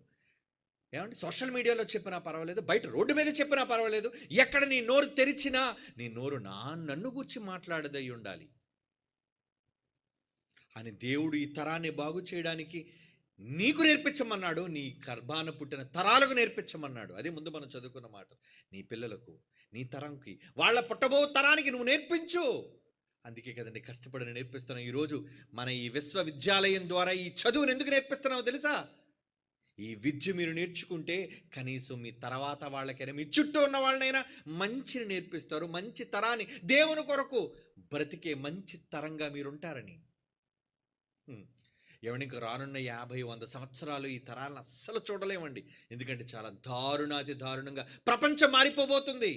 ఏమంటే సోషల్ మీడియాలో చెప్పినా పర్వాలేదు, బయట రోడ్డు మీద చెప్పినా పర్వాలేదు, ఎక్కడ నీ నోరు తెరిచినా నీ నోరు నన్ను గురించి మాట్లాడదై ఉండాలి అని దేవుడు ఈ తరాన్ని బాగు చేయడానికి నీకు నేర్పించమన్నాడు. నీ గర్భాన పుట్టిన తరాలకు నేర్పించమన్నాడు. అది ముందు మనం చదువుకున్న మాట. నీ పిల్లలకు, నీ తరంకి, వాళ్ళ పుట్టబో తరానికి నువ్వు నేర్పించు. అందుకే కదండి కష్టపడి నేర్పిస్తున్నావు. ఈరోజు మన ఈ విశ్వవిద్యాలయం ద్వారా ఈ చదువును ఎందుకు నేర్పిస్తున్నావు తెలుసా? ఈ విద్య మీరు నేర్చుకుంటే కనీసం మీ తర్వాత వాళ్ళకైనా, మీ చుట్టూ ఉన్న వాళ్ళనైనా మంచిని నేర్పిస్తారు. మంచి తరాన్ని, దేవుని కొరకు బ్రతికే మంచి తరంగా మీరు ఉంటారని. ఏమంటే ఇంకా రానున్న 50-100 సంవత్సరాలు ఈ తరాలను అస్సలు చూడలేమండి. ఎందుకంటే చాలా దారుణాతి దారుణంగా ప్రపంచం మారిపోబోతుంది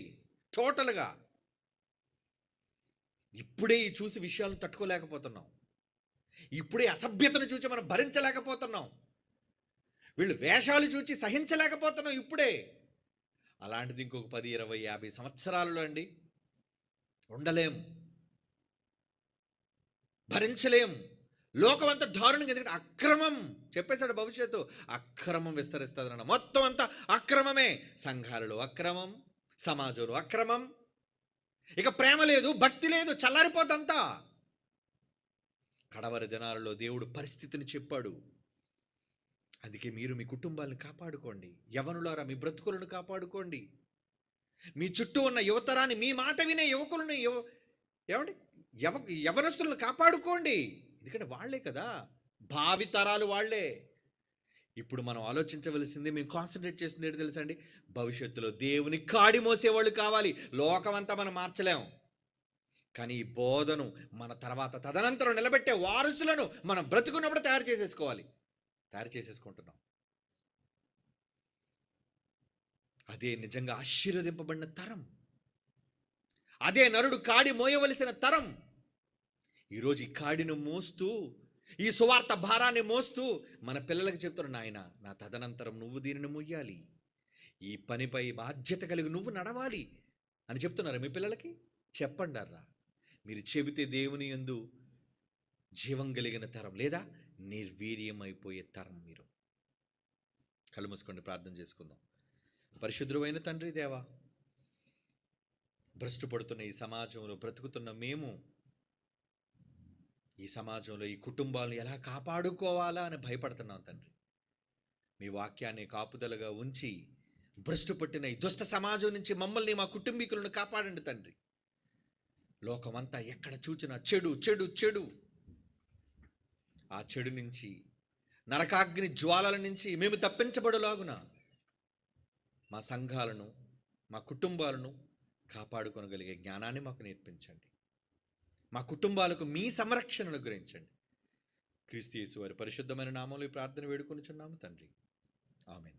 టోటల్గా. ఇప్పుడే ఈ చూసి విషయాలను తట్టుకోలేకపోతున్నాం. ఇప్పుడే అసభ్యతను చూసి మనం భరించలేకపోతున్నాం. వీళ్ళు వేషాలు చూసి సహించలేకపోతున్నాం ఇప్పుడే. అలాంటిది ఇంకొక 10, 20, 50 సంవత్సరాలలో అండి ఉండలేం, భరించలేం. లోకం అంతా దారుణంగా. ఎందుకంటే అక్రమం చెప్పేశాడు భవిష్యత్తు. అక్రమం విస్తరిస్తుంది అన్న. మొత్తం అంతా అక్రమమే. సంఘాలలో అక్రమం, సమాజంలో అక్రమం, ఇక ప్రేమ లేదు, భక్తి లేదు, చల్లారిపోతంతా. కడవరి దినాలలో దేవుడు పరిస్థితిని చెప్పాడు. అందుకే మీరు మీ కుటుంబాలను కాపాడుకోండి. యవనులారా మీ బ్రతుకులను కాపాడుకోండి. మీ చుట్టూ ఉన్న యువతరాన్ని, మీ మాట వినే యువకులను, ఏమండి యవనస్తులను కాపాడుకోండి. ఎందుకంటే వాళ్లే కదా భావితరాలు, వాళ్లే. ఇప్పుడు మనం ఆలోచించవలసింది, మేము కాన్సన్ట్రేట్ చేసింది ఏంటి తెలుసా అండి? భవిష్యత్తులో దేవుని కాడి మోసేవాళ్ళు కావాలి. లోకమంతా మనం మార్చలేం, కానీ ఈ బోధను మన తర్వాత తదనంతరం నిలబెట్టే వారసులను మనం బ్రతుకున్నప్పుడు తయారు చేసేసుకుంటున్నాం. అదే నిజంగా ఆశీర్వదింపబడిన తరం. అదే నరుడు కాడి మోయవలసిన తరం. ఈరోజు ఈ కాడిని మోస్తూ, ఈ సువార్త భారాన్ని మోస్తూ మన పిల్లలకు చెప్తున్నారు, నాయన నా తదనంతరం నువ్వు దీనిని మొయ్యాలి, ఈ పనిపై బాధ్యత కలిగి నువ్వు నడవాలి అని చెప్తున్నారు. మీ పిల్లలకి చెప్పండారా. మీరు చెబితే దేవుని యందు జీవం కలిగిన తరం, లేదా నిర్వీర్యం అయిపోయే తరం. మీరు కళ్ళు మూసుకొని ప్రార్థన చేసుకుందాం. పరిశుద్ధుడైన తండ్రి దేవా, భ్రష్టుపడుతున్న ఈ సమాజంలో బ్రతుకుతున్న మేము, ఈ సమాజంలో ఈ కుటుంబాలను ఎలా కాపాడుకోవాలా అని భయపడుతున్నాం తండ్రి. మీ వాక్యాన్ని కాపుదలగా ఉంచి భ్రష్టుపట్టిన ఈ దుష్ట సమాజం నుంచి మమ్మల్ని, మా కుటుంబీకులను కాపాడండి తండ్రి. లోకమంతా ఎక్కడ చూచినా చెడు చెడు చెడు. ఆ చెడు నుంచి, నరకాగ్ని జ్వాలల నుంచి మేము తప్పించబడలాగున మా సంఘాలను, మా కుటుంబాలను కాపాడుకొనగలిగే జ్ఞానాన్ని మాకు నేర్పించండి. మా కుటుంబాలకు మీ సంరక్షణను గురించండి. క్రీస్తు యేసు వారి పరిశుద్ధమైన నామములో ఈ ప్రార్థన వేడుకొనుచున్నాము తండ్రి. ఆమేన్.